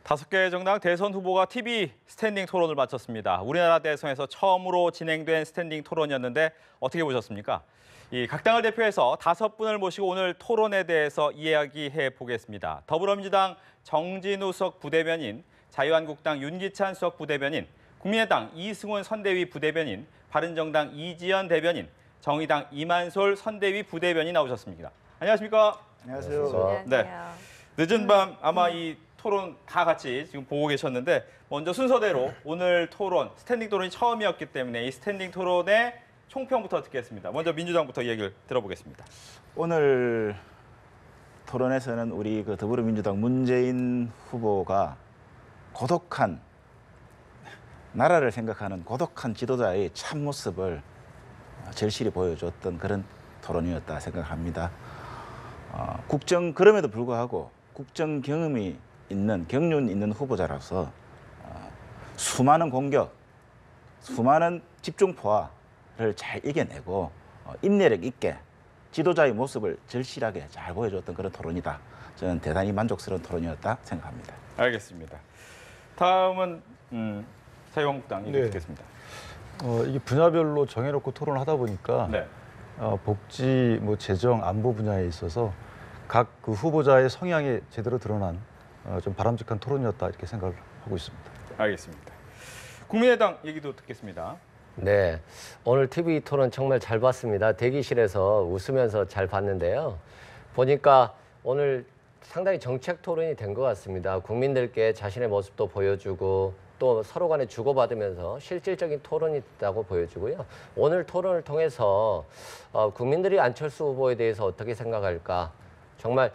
5개 정당 대선 후보가 TV 스탠딩 토론을 마쳤습니다. 우리나라 대선에서 처음으로 진행된 스탠딩 토론이었는데 어떻게 보셨습니까? 각 당을 대표해서 5분을 모시고 오늘 토론에 대해서 이야기해 보겠습니다. 더불어민주당 정진우석 부대변인, 자유한국당 윤기찬 수석 부대변인, 국민의당 이승훈 선대위 부대변인, 바른정당 이지연 대변인, 정의당 이만솔 선대위 부대변인 나오셨습니다. 안녕하십니까? 안녕하세요. 네. 늦은 밤 아마 이 토론 다 같이 지금 보고 계셨는데 먼저 순서대로 오늘 토론, 스탠딩 토론이 처음이었기 때문에 이 스탠딩 토론의 총평부터 듣겠습니다. 먼저 민주당부터 이야기를 들어보겠습니다. 오늘 토론에서는 우리 더불어민주당 문재인 후보가 고독한 나라를 생각하는 고독한 지도자의 참모습을 절실히 보여줬던 그런 토론이었다 생각합니다. 그럼에도 불구하고 국정 경험이 있는 경륜 있는 후보자라서 수많은 공격, 수많은 집중포화를 잘 이겨내고 인내력 있게 지도자의 모습을 절실하게 잘 보여줬던 그런 토론이다. 저는 대단히 만족스러운 토론이었다 생각합니다. 알겠습니다. 다음은 자유한국당 얘기 듣겠습니다. 이게 분야별로 정해놓고 토론을 하다 보니까 네. 복지, 재정, 안보 분야에 있어서 각 그 후보자의 성향이 제대로 드러난 좀 바람직한 토론이었다 이렇게 생각을 하고 있습니다. 알겠습니다. 국민의당 얘기도 듣겠습니다. 네, 오늘 TV 토론 정말 잘 봤습니다. 대기실에서 웃으면서 잘 봤는데요. 보니까 오늘 상당히 정책 토론이 된 것 같습니다. 국민들께 자신의 모습도 보여주고 또 서로 간에 주고받으면서 실질적인 토론이 있다고 보여주고요. 오늘 토론을 통해서 국민들이 안철수 후보에 대해서 어떻게 생각할까? 정말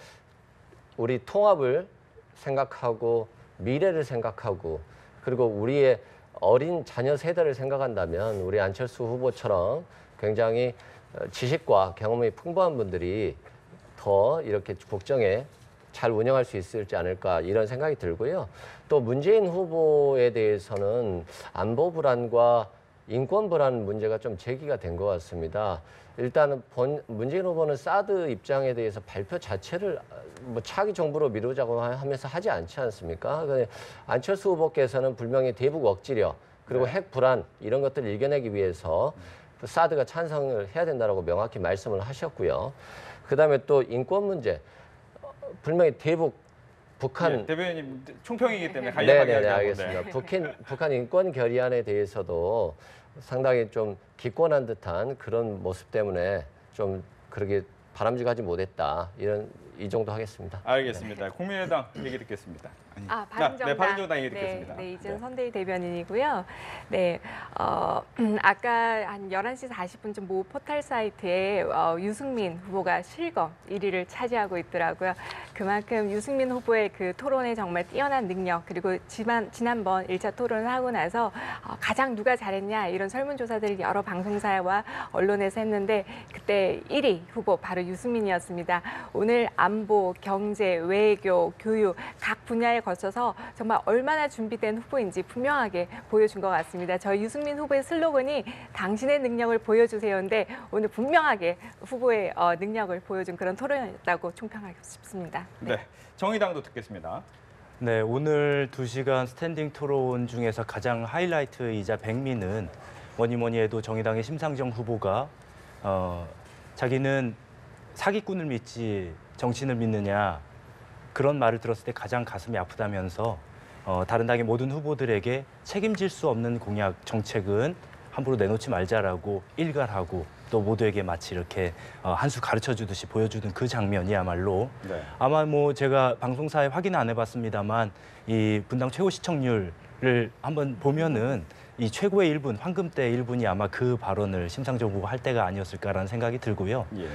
우리 통합을 생각하고 미래를 생각하고 그리고 우리의 어린 자녀 세대를 생각한다면 우리 안철수 후보처럼 굉장히 지식과 경험이 풍부한 분들이 더 이렇게 국정에 잘 운영할 수 있을지 않을까 이런 생각이 들고요. 또 문재인 후보에 대해서는 안보 불안과 인권 불안 문제가 좀 제기가 된 것 같습니다. 일단은 문재인 후보는 사드 입장에 대해서 발표 자체를 차기 정부로 미루자고 하면서 하지 않지 않습니까? 안철수 후보께서는 분명히 대북 억지력 그리고 핵 불안 이런 것들을 이겨내기 위해서 사드가 찬성을 해야 된다라고 명확히 말씀을 하셨고요. 그다음에 또 인권 문제 분명히 북한 대변인 총평이기 때문에 간략하게 네네 이야기하고, 알겠습니다. 북한 인권 결의안에 대해서도 상당히 좀 기권한 듯한 그런 모습 때문에 좀 그렇게 바람직하지 못했다 이 정도 하겠습니다. 알겠습니다. 국민의당 얘기 듣겠습니다. 바른정당. 네, 바른정당 얘기 듣겠습니다. 네, 이지연 선대위 대변인이고요. 네, 아까 한 11시 40분쯤 모 포털 사이트에 유승민 후보가 실검 1위를 차지하고 있더라고요. 그만큼 유승민 후보의 그 토론에 정말 뛰어난 능력 그리고 지난번 1차 토론을 하고 나서 가장 누가 잘했냐 이런 설문조사들을 여러 방송사와 언론에서 했는데 그때 1위 후보 바로 유승민이었습니다. 오늘 안보, 경제, 외교, 교육 각 분야에 거쳐서 정말 얼마나 준비된 후보인지 분명하게 보여준 것 같습니다. 저희 유승민 후보의 슬로건이 당신의 능력을 보여주세요인데 오늘 분명하게 후보의 능력을 보여준 그런 토론이었다고 총평하고 싶습니다. 네, 정의당도 듣겠습니다. 네, 오늘 2시간 스탠딩 토론 중에서 가장 하이라이트이자 백미는 뭐니 해도 정의당의 심상정 후보가 자기는 사기꾼을 믿지 정치인을 믿느냐 그런 말을 들었을 때 가장 가슴이 아프다면서 다른 당의 모든 후보들에게 책임질 수 없는 공약 정책은 함부로 내놓지 말자라고 일갈하고 또 모두에게 마치 이렇게 한 수 가르쳐 주듯이 보여주는 그 장면이야말로 네. 아마 제가 방송사에 확인 안 해봤습니다만 이 분당 최고 시청률을 한번 보면은 이 최고의 1분, 황금때 1분이 아마 그 발언을 심상정 후보가 할 때가 아니었을까라는 생각이 들고요. 예.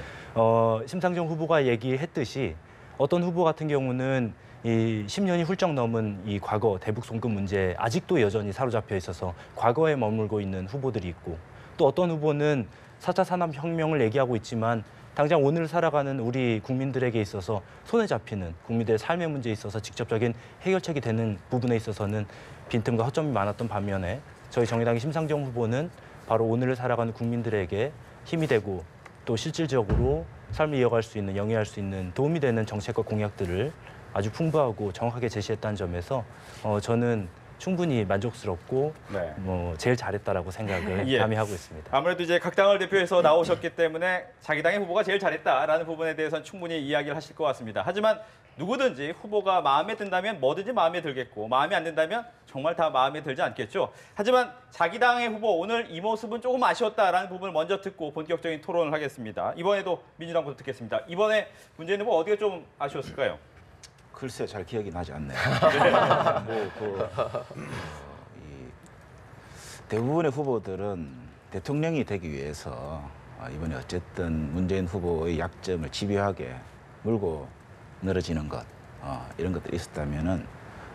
심상정 후보가 얘기했듯이 어떤 후보 같은 경우는 이 10년이 훌쩍 넘은 이 과거 대북 송금 문제 아직도 여전히 사로잡혀 있어서 과거에 머물고 있는 후보들이 있고 또 어떤 후보는 4차 산업혁명을 얘기하고 있지만 당장 오늘 살아가는 우리 국민들에게 있어서 손에 잡히는 국민들의 삶의 문제에 있어서 직접적인 해결책이 되는 부분에 있어서는 빈틈과 허점이 많았던 반면에 저희 정의당의 심상정 후보는 바로 오늘을 살아가는 국민들에게 힘이 되고 또 실질적으로 삶을 이어갈 수 있는, 영위할 수 있는 도움이 되는 정책과 공약들을 아주 풍부하고 정확하게 제시했다는 점에서 저는 충분히 만족스럽고 네. 제일 잘했다라고 생각을 예. 감히 하고 있습니다. 아무래도 이제 각 당을 대표해서 나오셨기 때문에 자기 당의 후보가 제일 잘했다라는 부분에 대해서는 충분히 이야기를 하실 것 같습니다. 하지만 누구든지 후보가 마음에 든다면 뭐든지 마음에 들겠고 마음에 안 든다면 정말 다 마음에 들지 않겠죠. 하지만 자기 당의 후보 오늘 이 모습은 조금 아쉬웠다라는 부분을 먼저 듣고 본격적인 토론을 하겠습니다. 이번에도 민주당부터 듣겠습니다. 이번에 문재인 후보 어디가 좀 아쉬웠을까요? 글쎄 잘 기억이 나지 않네요. 대부분의 후보들은 대통령이 되기 위해서 이번에 어쨌든 문재인 후보의 약점을 집요하게 물고 늘어지는 것 이런 것들이 있었다면은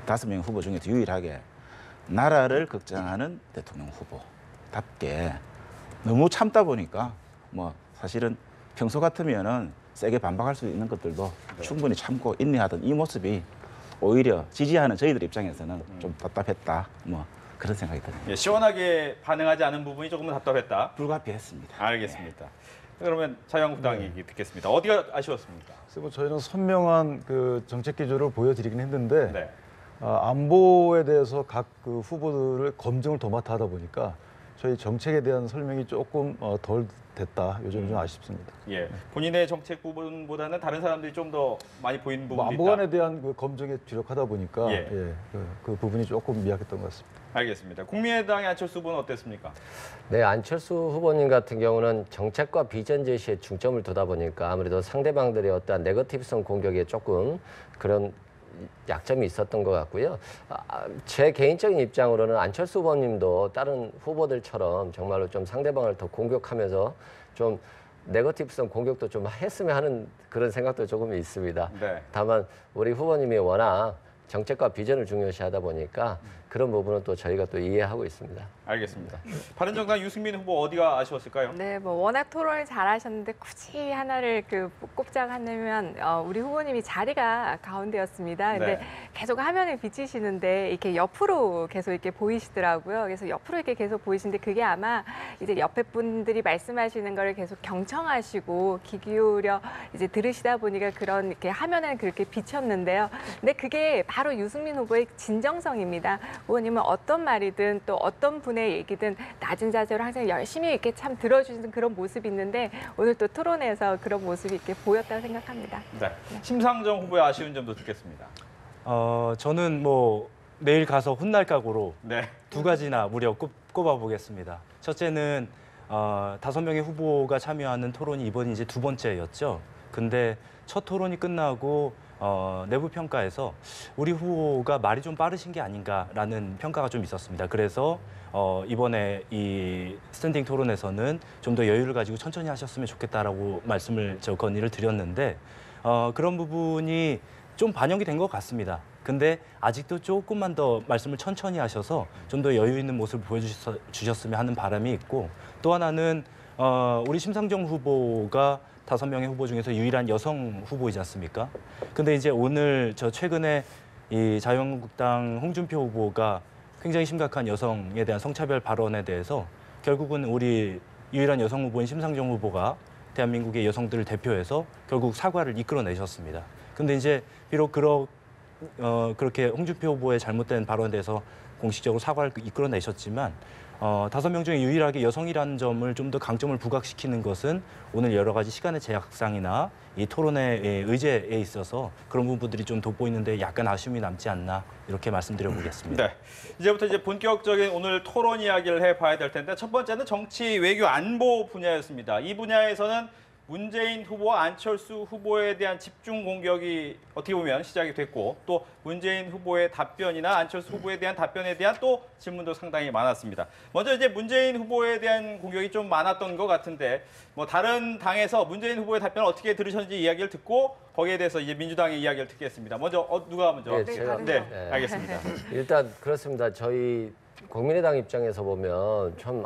5명 후보 중에서 유일하게 나라를 걱정하는 대통령 후보답게 너무 참다 보니까 뭐 사실은 평소 같으면은 세게 반박할 수 있는 것들도 충분히 참고 인내하던 이 모습이 오히려 지지하는 저희들 입장에서는 좀 답답했다. 뭐 그런 생각이 드네요. 예, 시원하게 반응하지 않은 부분이 조금은 답답했다. 불가피했습니다. 알겠습니다. 그러면 자유한국당 얘기 듣겠습니다. 어디가 아쉬웠습니까? 그래서 뭐 저희는 선명한 그 정책 기조를 보여드리긴 했는데 네. 안보에 대해서 각 그 후보들을 검증을 도맡아 하다 보니까 저희 정책에 대한 설명이 조금 덜 됐다. 요즘 좀 아쉽습니다. 예, 본인의 정책 부분보다는 다른 사람들이 좀 더 많이 보이는 뭐 부분이 있다. 안보관에 대한 그 검증에 주력하다 보니까 예. 그 부분이 조금 미약했던 것 같습니다. 알겠습니다. 국민의당의 안철수 후보는 어땠습니까? 네, 안철수 후보님 같은 경우는 정책과 비전 제시에 중점을 두다 보니까 아무래도 상대방들의 어떠한 네거티브성 공격에 조금 그런 약점이 있었던 것 같고요. 제 개인적인 입장으로는 안철수 후보님도 다른 후보들처럼 정말로 좀 상대방을 더 공격하면서 좀 네거티브성 공격도 좀 했으면 하는 그런 생각도 조금 있습니다. 네. 다만 우리 후보님이 워낙 정책과 비전을 중요시하다 보니까 그런 부분은 또 저희가 또 이해하고 있습니다. 알겠습니다. 바른정당 유승민 후보 어디가 아쉬웠을까요? 네, 뭐 워낙 토론을 잘하셨는데 굳이 하나를 꼽자고 하면 우리 후보님이 자리가 가운데였습니다. 근데 네. 계속 화면을 비치시는데 이렇게 옆으로 계속 이렇게 보이시더라고요. 그래서 옆으로 이렇게 계속 보이시는데 그게 아마 이제 옆에 분들이 말씀하시는 거를 계속 경청하시고 귀 기울여 이제 들으시다 보니까 그런 이렇게 화면에 그렇게 비쳤는데요. 근데 그게 바로 유승민 후보의 진정성입니다. 후보님은 어떤 말이든 또 어떤 분의 얘기든 낮은 자세로 항상 열심히 이렇게 참 들어주시는 그런 모습이 있는데 오늘 또 토론에서 그런 모습이 이렇게 보였다고 생각합니다. 네. 심상정 후보의 아쉬운 점도 듣겠습니다. 저는 뭐 내일 가서 혼날 각오로 네. 두 가지나 무려 꼽아보겠습니다. 첫째는 5명의 후보가 참여하는 토론이 이번이 이제 두 번째였죠. 근데 첫 토론이 끝나고 내부 평가에서 우리 후보가 말이 좀 빠르신 게 아닌가라는 평가가 좀 있었습니다. 그래서 이번에 이 스탠딩 토론에서는 좀 더 여유를 가지고 천천히 하셨으면 좋겠다라고 건의를 드렸는데 그런 부분이 좀 반영이 된 것 같습니다. 근데 아직도 조금만 더 말씀을 천천히 하셔서 좀 더 여유 있는 모습을 보여주셨으면 하는 바람이 있고 또 하나는 우리 심상정 후보가 5명의 후보 중에서 유일한 여성 후보이지 않습니까? 근데 이제 오늘 최근에 이 자유한국당 홍준표 후보가 굉장히 심각한 여성에 대한 성차별 발언에 대해서 결국은 우리 유일한 여성 후보인 심상정 후보가 대한민국의 여성들을 대표해서 결국 사과를 이끌어내셨습니다. 근데 이제 비록 그렇게 홍준표 후보의 잘못된 발언에 대해서 공식적으로 사과를 이끌어내셨지만 5명 중에 유일하게 여성이라는 점을 좀 더 강점을 부각시키는 것은 오늘 여러 가지 시간의 제약상이나 이 토론의 의제에 있어서 그런 부분들이 좀 돋보이는데 약간 아쉬움이 남지 않나 이렇게 말씀드려보겠습니다. 네. 이제부터 이제 본격적인 오늘 토론 이야기를 해봐야 될 텐데 첫 번째는 정치, 외교, 안보 분야였습니다. 이 분야에서는 문재인 후보와 안철수 후보에 대한 집중 공격이 어떻게 보면 시작이 됐고 또 문재인 후보의 답변이나 안철수 후보에 대한 답변에 대한 또 질문도 상당히 많았습니다. 먼저 이제 문재인 후보에 대한 공격이 좀 많았던 것 같은데 뭐 다른 당에서 문재인 후보의 답변을 어떻게 들으셨는지 이야기를 듣고 거기에 대해서 이제 민주당의 이야기를 듣겠습니다. 먼저 누가 먼저? 네, 제가. 네, 알겠습니다. 일단 그렇습니다. 저희 국민의당 입장에서 보면 참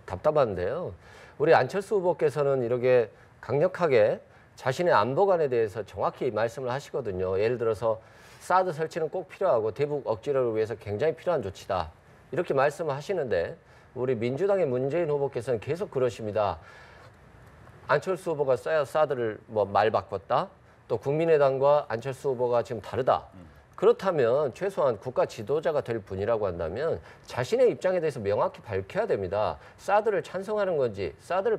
답답한데요. 우리 안철수 후보께서는 이렇게 강력하게 자신의 안보관에 대해서 정확히 말씀을 하시거든요. 예를 들어서 사드 설치는 꼭 필요하고 대북 억지를 위해서 굉장히 필요한 조치다. 이렇게 말씀을 하시는데 우리 민주당의 문재인 후보께서는 계속 그러십니다. 안철수 후보가 사드를 뭐 말 바꿨다. 또 국민의당과 안철수 후보가 지금 다르다. 그렇다면 최소한 국가 지도자가 될 분이라고 한다면 자신의 입장에 대해서 명확히 밝혀야 됩니다. 사드를 찬성하는 건지, 사드를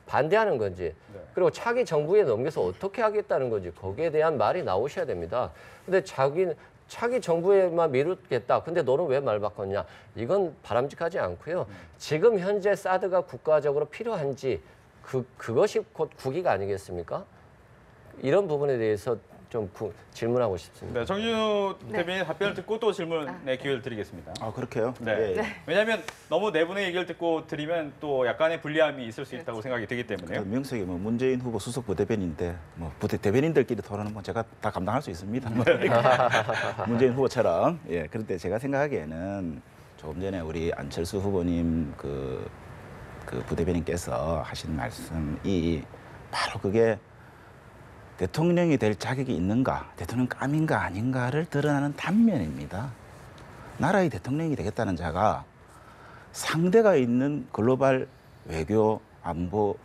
반대하는 건지, 그리고 차기 정부에 넘겨서 어떻게 하겠다는 건지 거기에 대한 말이 나오셔야 됩니다. 근데 차기 정부에만 미루겠다. 근데 너는 왜 말 바꿨냐? 이건 바람직하지 않고요. 지금 현재 사드가 국가적으로 필요한지 그것이 곧 국위가 아니겠습니까? 이런 부분에 대해서 좀 질문하고 싶습니다. 네, 정진우 대변인 답변을 듣고 또 질문의 기회를 드리겠습니다. 아 그렇게요? 네. 예. 왜냐하면 너무 네 분의 얘기를 듣고 드리면 또 약간의 불리함이 있을 수 있다고 생각이 되기 때문에요. 명색이 뭐 문재인 후보 수석 부대변인인데 뭐 대변인들끼리 토론은 뭐 제가 다 감당할 수 있습니다. 문재인 후보처럼. 예. 그런데 제가 생각하기에는 조금 전에 우리 안철수 후보님 그 부대변인께서 하신 말씀이 바로 그게 대통령이 될 자격이 있는가, 대통령감인가 아닌가를 드러나는 단면입니다. 나라의 대통령이 되겠다는 자가 상대가 있는 글로벌 외교, 안보와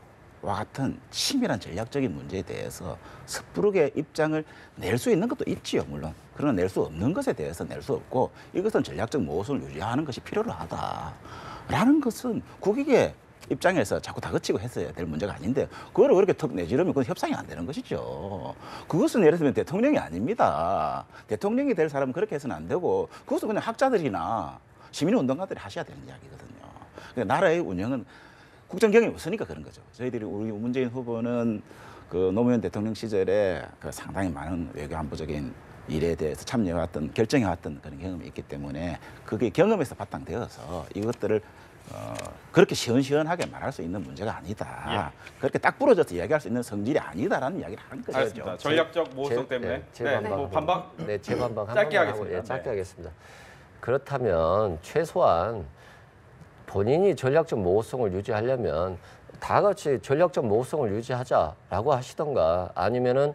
같은 치밀한 전략적인 문제에 대해서 섣부르게 입장을 낼 수 있는 것도 있지요, 물론. 그러나 낼 수 없는 것에 대해서 낼 수 없고 이것은 전략적 모순을 유지하는 것이 필요로 하다라는 것은 국익의 입장에서 자꾸 다그치고 했어야 될 문제가 아닌데 그거를 그렇게 턱 내지르면 그건 협상이 안 되는 것이죠. 그것은 예를 들면 대통령이 아닙니다. 대통령이 될 사람은 그렇게 해서는 안 되고 그것은 그냥 학자들이나 시민운동가들이 하셔야 되는 이야기거든요. 그러니까 나라의 운영은 국정 경험이 없으니까 그런 거죠. 저희들이 우리 문재인 후보는 그 노무현 대통령 시절에 그 상당히 많은 외교 안보적인 일에 대해서 참여해왔던 결정해왔던 그런 경험이 있기 때문에 그게 경험에서 바탕되어서 이것들을 그렇게 시원시원하게 말할 수 있는 문제가 아니다. 그렇게 딱 부러져서 이야기할 수 있는 성질이 아니다라는 이야기를 한 것이죠. 알겠습니다. 전략적 모호성 때문에. 뭐 반박. 네, 재반박 한 짧게 번만 하겠습니다. 하고, 예, 짧게 네. 하겠습니다. 그렇다면 최소한 본인이 전략적 모호성을 유지하려면 다 같이 전략적 모호성을 유지하자라고 하시던가 아니면은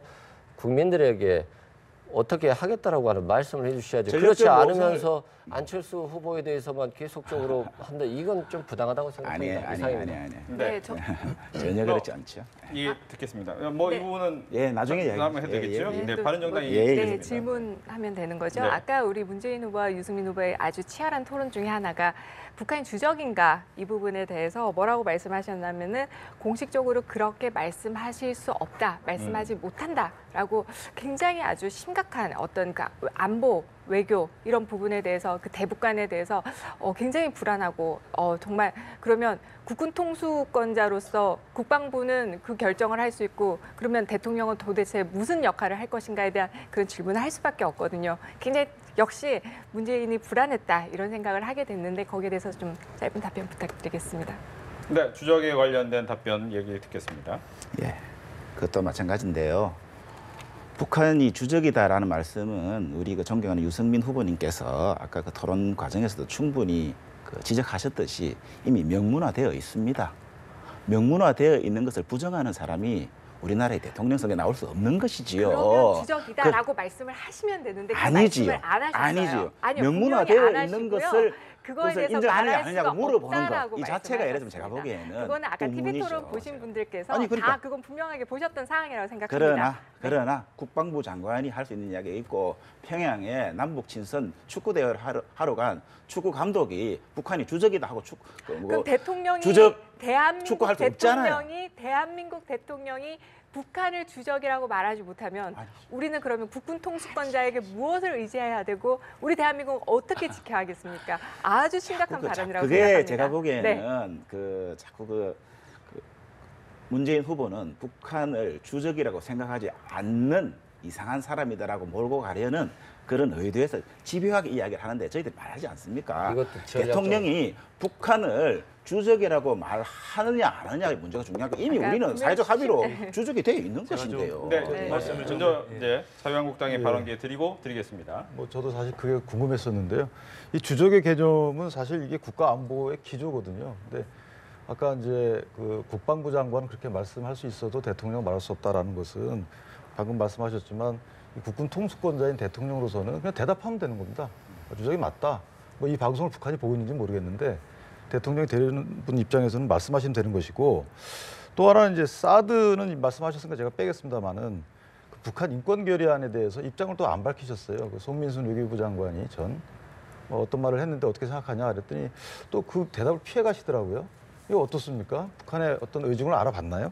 국민들에게 어떻게 하겠다라고 하는 말씀을 해주셔야죠. 그렇지 않으면서 안철수 후보에 대해서만 계속적으로 한다. 이건 좀 부당하다고 생각합니다. 아니. 네, 전혀 그렇지 않죠. 이 듣겠습니다. 뭐 이 네. 부분은 예, 나중에 이야기. 한번 해드리겠죠. 예, 예. 네, 바른정당 예, 얘기. 네, 질문하면 되는 거죠. 네. 아까 우리 문재인 후보와 유승민 후보의 아주 치열한 토론 중에 하나가 북한이 주적인가 이 부분에 대해서 뭐라고 말씀하셨냐면은 공식적으로 그렇게 말씀하실 수 없다, 말씀하지 못한다라고 굉장히 아주 심각한 어떤 그 안보, 외교 이런 부분에 대해서 그 대북관에 대해서 굉장히 불안하고 정말 그러면 국군 통수권자로서 국방부는 그 결정을 할 수 있고 그러면 대통령은 도대체 무슨 역할을 할 것인가에 대한 그런 질문을 할 수밖에 없거든요. 굉장히 역시 문재인이 불안했다 이런 생각을 하게 됐는데 거기에 대해서 좀 짧은 답변 부탁드리겠습니다. 네, 주적에 관련된 답변 얘기 듣겠습니다. 예, 그것도 마찬가지인데요. 북한이 주적이다라는 말씀은 우리 그 존경하는 유승민 후보님께서 아까 그 토론 과정에서도 충분히 그 지적하셨듯이 이미 명문화되어 있습니다. 명문화되어 있는 것을 부정하는 사람이 우리나라의 대통령 선거에 나올 수 없는 것이지요. 그러면 주적이다라고 말씀을 하시면 되는데 그 아니지요. 말씀을 안 하셨어요. 아니지요. 아니요, 명문화되어 분명히 안 있는 하시고요. 것을 그거에 대해서 인정하느냐 말할 아니냐고 수가 물어보는 없다라고 것. 이 자체가 예를 들면 제가 말씀하셨습니다. 보기에는 그거는 아까 TV 의문이죠. 토론 보신 분들께서 아니, 그러니까. 다 그건 분명하게 보셨던 상황이라고 생각합니다. 그러나 국방부 장관이 할 수 있는 이야기가 있고 평양에 남북 친선 축구 대회를 하러 간 축구 감독이 북한이 주적이다 하고 그럼 대통령이 주적 대한민국 축구할 수 없잖아요. 대한민국 대통령이 북한을 주적이라고 말하지 못하면 우리는 그러면 국군 통수권자에게 무엇을 의지해야 되고 우리 대한민국은 어떻게 지켜야 하겠습니까? 아주 심각한 발언이라고 그게 생각합니다. 제가 보기에는 네. 그 자꾸 그 문재인 후보는 북한을 주적이라고 생각하지 않는 이상한 사람이다라고 몰고 가려는 그런 의도에서 집요하게 이야기를 하는데 저희들이 말하지 않습니까? 대통령이 북한을 주적이라고 말하느냐 안 하느냐의 문제가 중요하고 이미 우리는 사회적 합의로 주적이 되어 있는 것인데요. 네, 말씀을 먼저 자유한국당의 발언 기회 드리겠습니다. 뭐 저도 사실 그게 궁금했었는데요. 이 주적의 개념은 사실 이게 국가 안보의 기조거든요. 근데 아까 이제 그 국방부 장관은 그렇게 말씀할 수 있어도 대통령 말할 수 없다라는 것은 방금 말씀하셨지만 이 국군 통수권자인 대통령으로서는 그냥 대답하면 되는 겁니다. 주적이 맞다. 뭐 이 방송을 북한이 보고 있는지 모르겠는데 대통령이 되는 분 입장에서는 말씀하시면 되는 것이고 또 하나는 이제 사드는 말씀하셨으니까 제가 빼겠습니다만은 그 북한 인권 결의안에 대해서 입장을 또 안 밝히셨어요. 그 송민순 외교부 장관이 어떤 말을 했는데 어떻게 생각하냐 그랬더니 또 그 대답을 피해 가시더라고요. 이거 어떻습니까? 북한의 어떤 의중을 알아봤나요?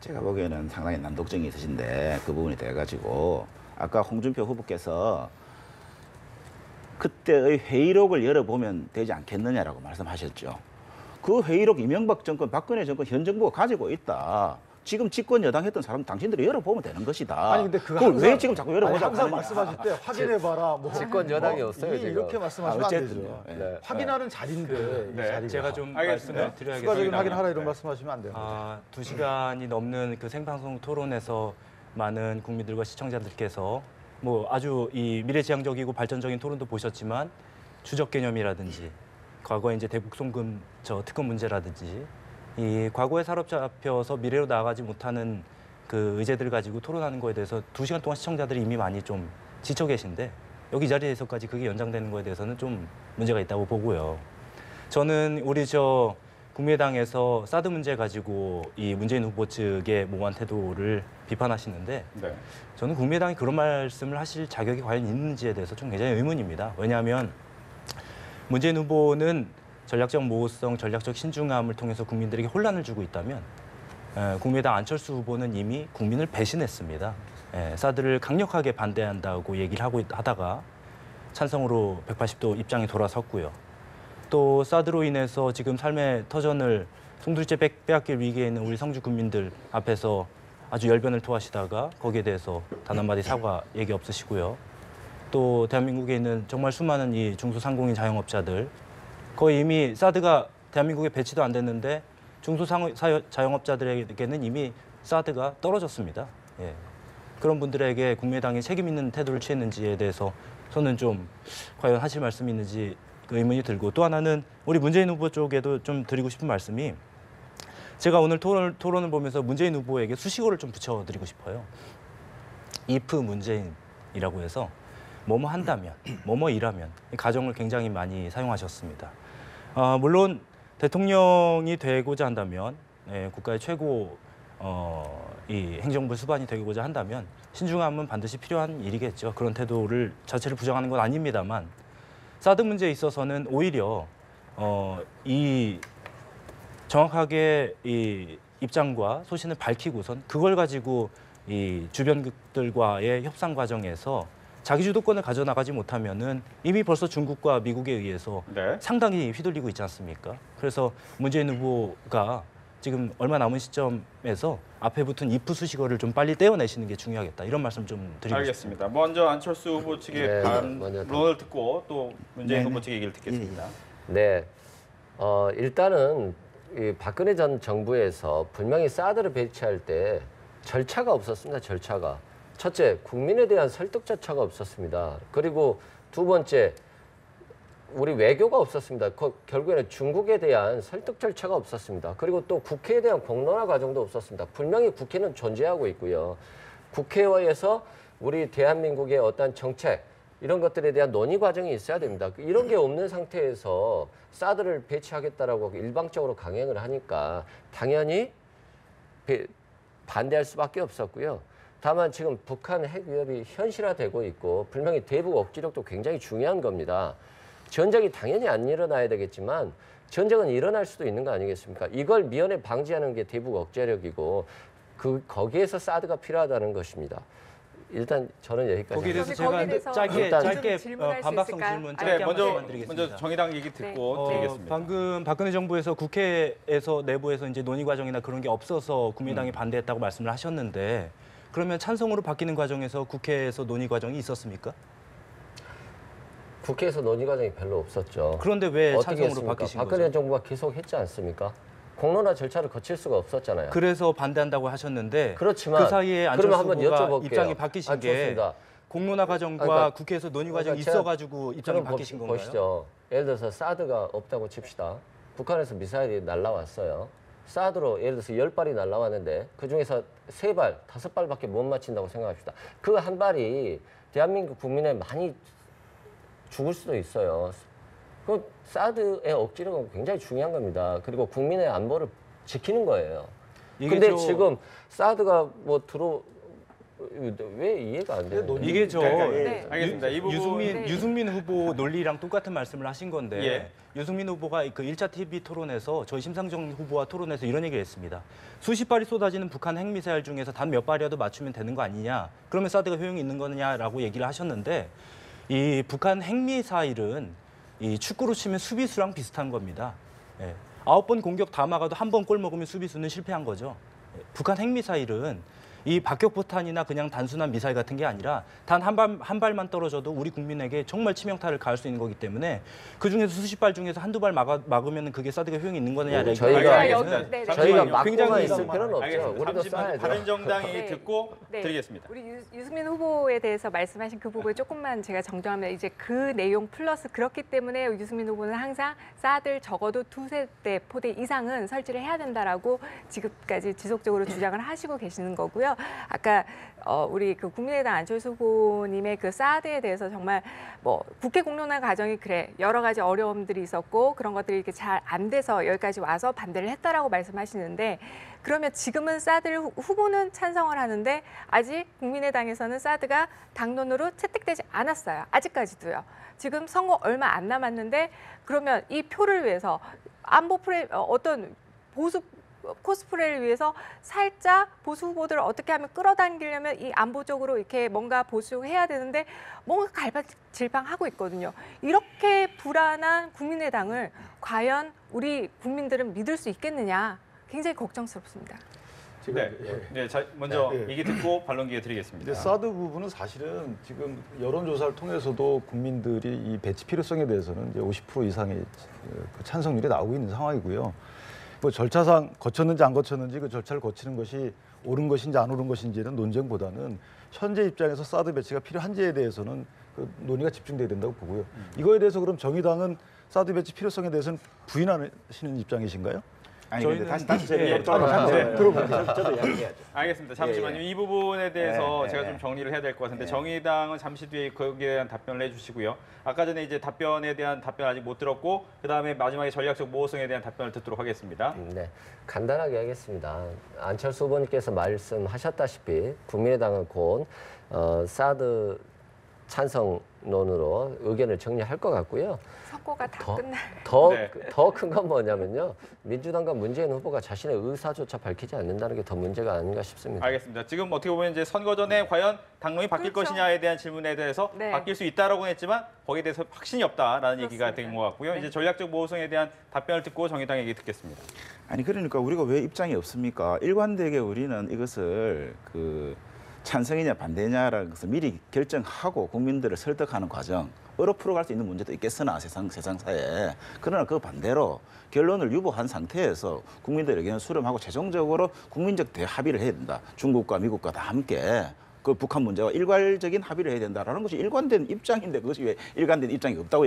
제가 보기에는 상당히 난독증이 있으신데 그 부분이 돼가지고 아까 홍준표 후보께서 그때의 회의록을 열어보면 되지 않겠느냐라고 말씀하셨죠. 그 회의록 이명박 정권, 박근혜 정권, 현 정부가 가지고 있다. 지금 집권 여당 했던 사람 당신들이 열어보면 되는 것이다. 아니 근데 그거 그걸 왜 지금 자꾸 열어보자고 항상 하느냐. 말씀하실 때 확인해봐라. 뭐 집권 여당이 없어요, 지금. 이렇게 말씀하시면 안 어쨌든요. 되죠. 예. 네. 확인하는 자리인데 이 자리가. 제가 좀 알겠습니다. 말씀을 드려야겠습니다. 추가적인 확인하라 이런 말씀하시면 안 돼요. 2시간이 넘는 그 생방송 토론에서 많은 국민들과 시청자들께서 뭐 아주 이 미래지향적이고 발전적인 토론도 보셨지만 주적 개념이라든지 과거에 이제 대북 송금 특검 문제라든지 이 과거에 사로잡혀서 미래로 나아가지 못하는 그 의제들 가지고 토론하는 거에 대해서 2시간 동안 시청자들이 이미 많이 좀 지쳐 계신데 여기 자리에서까지 그게 연장되는 거에 대해서는 좀 문제가 있다고 보고요. 저는 우리 국민의당에서 사드 문제 가지고 이 문재인 후보 측의 모호한 태도를 비판하시는데 네. 저는 국민의당이 그런 말씀을 하실 자격이 과연 있는지에 대해서 좀 굉장히 의문입니다. 왜냐하면 문재인 후보는 전략적 모호성, 전략적 신중함을 통해서 국민들에게 혼란을 주고 있다면 국민의당 안철수 후보는 이미 국민을 배신했습니다. 사드를 강력하게 반대한다고 얘기를 하다가 찬성으로 180도 입장이 돌아섰고요. 또 사드로 인해서 지금 삶의 터전을 송두리째 빼앗길 위기에 있는 우리 성주 국민들 앞에서 아주 열변을 토하시다가 거기에 대해서 단 한마디 사과 얘기 없으시고요. 또 대한민국에 있는 정말 수많은 이 중소상공인 자영업자들 거의 이미 사드가 대한민국에 배치도 안 됐는데 자영업자들에게는 이미 사드가 떨어졌습니다. 예. 그런 분들에게 국민의당이 책임 있는 태도를 취했는지에 대해서 저는 좀 과연 하실 말씀이 있는지 의문이 들고 또 하나는 우리 문재인 후보 쪽에도 좀 드리고 싶은 말씀이 제가 오늘 토론을 보면서 문재인 후보에게 수식어를 좀 붙여드리고 싶어요. if 문재인이라고 해서 뭐뭐 한다면, 뭐뭐 일하면 이 가정을 굉장히 많이 사용하셨습니다. 물론 대통령이 되고자 한다면 국가의 최고 이 행정부 수반이 되고자 한다면 신중함은 반드시 필요한 일이겠죠. 그런 태도를 자체를 부정하는 건 아닙니다만 사드 문제에 있어서는 오히려 이 정확하게 이 입장과 소신을 밝히고선 그걸 가지고 이 주변국들과의 협상 과정에서 자기 주도권을 가져나가지 못하면은 이미 벌써 중국과 미국에 의해서 네. 상당히 휘둘리고 있지 않습니까? 그래서 문재인 후보가 지금 얼마 남은 시점에서 앞에 붙은 if 수식어를 좀 빨리 떼어내시는 게 중요하겠다. 이런 말씀 좀 드리고 알겠습니다. 먼저 안철수 후보 측의 네, 반론을 듣고 또 문재인 네, 후보 네. 측의 얘기를 듣겠습니다. 네, 일단은 이 박근혜 전 정부에서 분명히 사드를 배치할 때 절차가 없었습니다. 절차가. 첫째, 국민에 대한 설득 절차가 없었습니다. 그리고 두 번째, 우리 외교가 없었습니다. 결국에는 중국에 대한 설득 절차가 없었습니다. 그리고 또 국회에 대한 공론화 과정도 없었습니다. 분명히 국회는 존재하고 있고요. 국회에서 우리 대한민국의 어떤 정책 이런 것들에 대한 논의 과정이 있어야 됩니다. 이런 게 없는 상태에서 사드를 배치하겠다라고 일방적으로 강행을 하니까 당연히 반대할 수밖에 없었고요. 다만 지금 북한 핵 위협이 현실화되고 있고 분명히 대북 억지력도 굉장히 중요한 겁니다. 전쟁이 당연히 안 일어나야 되겠지만 전쟁은 일어날 수도 있는 거 아니겠습니까? 이걸 미연에 방지하는 게 대북 억제력이고 거기에서 사드가 필요하다는 것입니다. 일단 저는 여기까지. 거기에 대해서 거기에 제가 대해서 짧게 질문할 수 반박성 있을까요? 질문 네, 짧게 한 먼저 말씀만 드리겠습니다. 먼저 정의당 얘기 듣고 드리겠습니다. 방금 박근혜 정부에서 국회에서 내부에서 이제 논의 과정이나 그런 게 없어서 국민당이 반대했다고 말씀을 하셨는데 그러면 찬성으로 바뀌는 과정에서 국회에서 논의 과정이 있었습니까? 국회에서 논의 과정이 별로 없었죠. 그런데 왜 어떻게 찬성으로 했습니까? 바뀌신 박근혜 거죠? 정부가 계속 했지 않습니까? 공론화 절차를 거칠 수가 없었잖아요. 그래서 반대한다고 하셨는데 그렇지만 그 사이에 그러면 안철수 한번 후보가 여쭤볼게요. 입장이 바뀌신 게 좋습니다. 공론화 과정과 그러니까 국회에서 논의 과정이 제가 있어가지고 입장이 그럼 바뀌신 건가요? 보시죠. 예를 들어서 사드가 없다고 칩시다. 북한에서 미사일이 날라왔어요. 사드로 예를 들어서 10발이 날라왔는데 그중에서 3발, 5발밖에 못 맞힌다고 생각합시다. 그 한 발이 대한민국 국민에 많이 죽을 수도 있어요. 그 사드의 억지력은 굉장히 중요한 겁니다. 그리고 국민의 안보를 지키는 거예요. 근데 지금 사드가 뭐 왜 이해가 안 돼요? 이게 네. 알겠습니다. 이 부분 네. 유승민 후보 논리랑 똑같은 말씀을 하신 건데 예. 유승민 후보가 그 1차 TV 토론에서 저희 심상정 후보와 토론에서 이런 얘기를 했습니다. 수십 발이 쏟아지는 북한 핵미사일 중에서 단 몇 발이라도 맞추면 되는 거 아니냐. 그러면 사드가 효용이 있는 거냐라고 얘기를 하셨는데 이 북한 핵미사일은 이 축구로 치면 수비수랑 비슷한 겁니다. 예. 9번 공격 다 막아도 한 번 골 먹으면 수비수는 실패한 거죠. 예. 북한 핵미사일은 이 박격포탄이나 그냥 단순한 미사일 같은 게 아니라 단 한 발만 떨어져도 우리 국민에게 정말 치명타를 가할 수 있는 거기 때문에 그중에서 수십 발 중에서 한두 발 막으면 그게 사드가 효용이 있는 거냐 저희가 저희가 막고만 있을 굉장히 필요는 없죠. 알겠습니다. 우리도 잠시만 쏴야죠. 바른정당이 네. 듣고 네. 드리겠습니다. 우리 유승민 후보에 대해서 말씀하신 그 부분을 조금만 제가 정정하면 이제 그 내용 플러스 그렇기 때문에 유승민 후보는 항상 사드를 적어도 2세대 포대 이상은 설치를 해야 된다라고 지금까지 지속적으로 주장을 하시고 계시는 거고요. 아까 우리 그 국민의당 안철수 후보님의 그 사드에 대해서 정말 뭐 국회 공론화 과정이 여러 가지 어려움들이 있었고 그런 것들이 이렇게 잘 안 돼서 여기까지 와서 반대를 했다라고 말씀하시는데 그러면 지금은 사드를 후보는 찬성을 하는데 아직 국민의당에서는 사드가 당론으로 채택되지 않았어요. 아직까지도요. 지금 선거 얼마 안 남았는데 그러면 이 표를 위해서 안보 어떤 보수 코스프레를 위해서 살짝 보수 후보들을 어떻게 하면 끌어당기려면 이 안보적으로 이렇게 뭔가 보수해야 되는데 뭔가 갈팡질팡하고 있거든요. 이렇게 불안한 국민의당을 과연 우리 국민들은 믿을 수 있겠느냐 굉장히 걱정스럽습니다. 네, 먼저 네. 얘기 듣고 반론 기회 드리겠습니다. 근데 사드 부분은 사실은 지금 여론조사를 통해서도 국민들이 이 배치 필요성에 대해서는 이제 50% 이상의 그 찬성률이 나오고 있는 상황이고요. 뭐 절차상 거쳤는지 안 거쳤는지 그 절차를 거치는 것이 옳은 것인지 안 옳은 것인지는 논쟁보다는 현재 입장에서 사드 배치가 필요한지에 대해서는 그 논의가 집중돼야 된다고 보고요. 이거에 대해서 그럼 정의당은 사드 배치 필요성에 대해서는 부인하시는 입장이신가요? 아니 근데 저희는- 다시 예. 들어볼게요. 저도 이야기해야죠. 알겠습니다. 잠시만요. 이 부분에 대해서 예, 제가 예. 좀 정리를 해야 될 것 같은데 예. 정의당은 잠시 뒤에 거기에 대한 답변을 해주시고요. 아까 전에 이제 답변에 대한 답변 아직 못 들었고 그 다음에 마지막에 전략적 모호성에 대한 답변을 듣도록 하겠습니다. 네, 간단하게 하겠습니다. 안철수 후보님께서 말씀하셨다시피 국민의당은 곧 사드 찬성론으로 의견을 정리할 것 같고요. 선거가 다 끝날. 네. 더 큰 건 뭐냐면요. 민주당과 문재인 후보가 자신의 의사조차 밝히지 않는다는 게 더 문제가 아닌가 싶습니다. 알겠습니다. 지금 어떻게 보면 이제 선거 전에 과연 당론이 바뀔 그렇죠. 것이냐에 대한 질문에 대해서 네. 바뀔 수 있다라고는 했지만 거기에 대해서 확신이 없다라는 얘기가 그렇습니다. 된 것 같고요. 네. 이제 전략적 모호성에 대한 답변을 듣고 정의당 얘기 듣겠습니다. 아니 그러니까 우리가 왜 입장이 없습니까? 일관되게 우리는 이것을 그 찬성이냐 반대냐라는 것을 미리 결정하고 국민들을 설득하는 과정. 풀어갈 수 있는 문제도 있겠으나 세상사에. 그러나 그 반대로 결론을 유보한 상태에서 국민들의 의견을 수렴하고 최종적으로 국민적 대합의를 해야 된다. 중국과 미국과 다 함께 그 북한 문제와 일괄적인 합의를 해야 된다라는 것이 일관된 입장인데 그것이 왜 일관된 입장이 없다고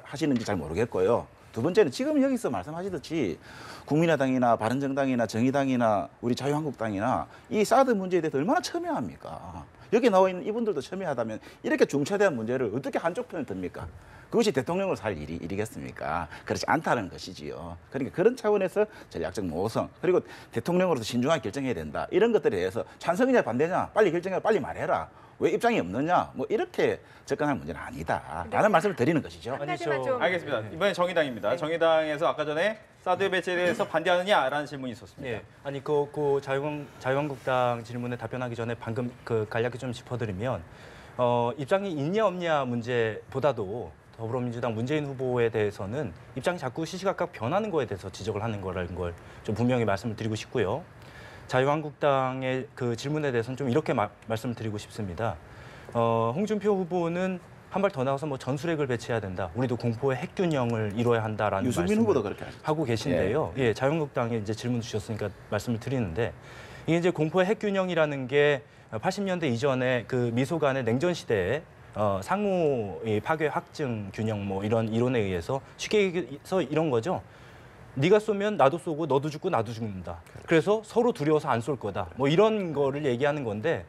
하시는지 잘 모르겠고요. 두 번째는 지금 여기서 말씀하시듯이 국민의당이나 바른정당이나 정의당이나 우리 자유한국당이나 이 사드 문제에 대해서 얼마나 첨예합니까? 여기 나와 있는 이분들도 첨예하다면 이렇게 중차대한 문제를 어떻게 한쪽 편을 듭니까? 그것이 대통령으로 살 일이겠습니까? 그렇지 않다는 것이지요. 그러니까 그런 차원에서 전략적 모호성 그리고 대통령으로서 신중하게 결정해야 된다. 이런 것들에 대해서 찬성이냐 반대냐 빨리 결정해 빨리 말해라. 왜 입장이 없느냐? 뭐 이렇게 접근할 문제는 아니다라는 말씀을 드리는 것이죠. 한 가지만 좀 알겠습니다. 이번엔 정의당입니다. 정의당에서 아까 전에 사드 배치에 대해서 반대하느냐라는 질문이 있었습니다. 예, 아니 그 자유한국당 질문에 답변하기 전에 방금 그 간략히 좀 짚어드리면 입장이 있냐 없냐 문제보다도 더불어민주당 문재인 후보에 대해서는 입장이 자꾸 시시각각 변하는 거에 대해서 지적을 하는 거라는 걸 좀 분명히 말씀을 드리고 싶고요. 자유한국당의 그 질문에 대해서는 좀 이렇게 말씀을 드리고 싶습니다. 홍준표 후보는 한 발 더 나가서 뭐 전술핵을 배치해야 된다. 우리도 공포의 핵균형을 이뤄야 한다라는 유승민 말씀을 후보도 그렇게 하죠. 하고 계신데요. 예, 자유한국당에 이제 질문 주셨으니까 말씀을 드리는데 이게 이제 공포의 핵균형이라는 게 80년대 이전에 그 미소 간의 냉전 시대에 상호 파괴 확증 균형 뭐 이런 이론에 의해서 쉽게 얘기해서 이런 거죠. 네가 쏘면 나도 쏘고 너도 죽고 나도 죽는다. 그래서 서로 두려워서 안 쏠 거다. 뭐 이런 거를 얘기하는 건데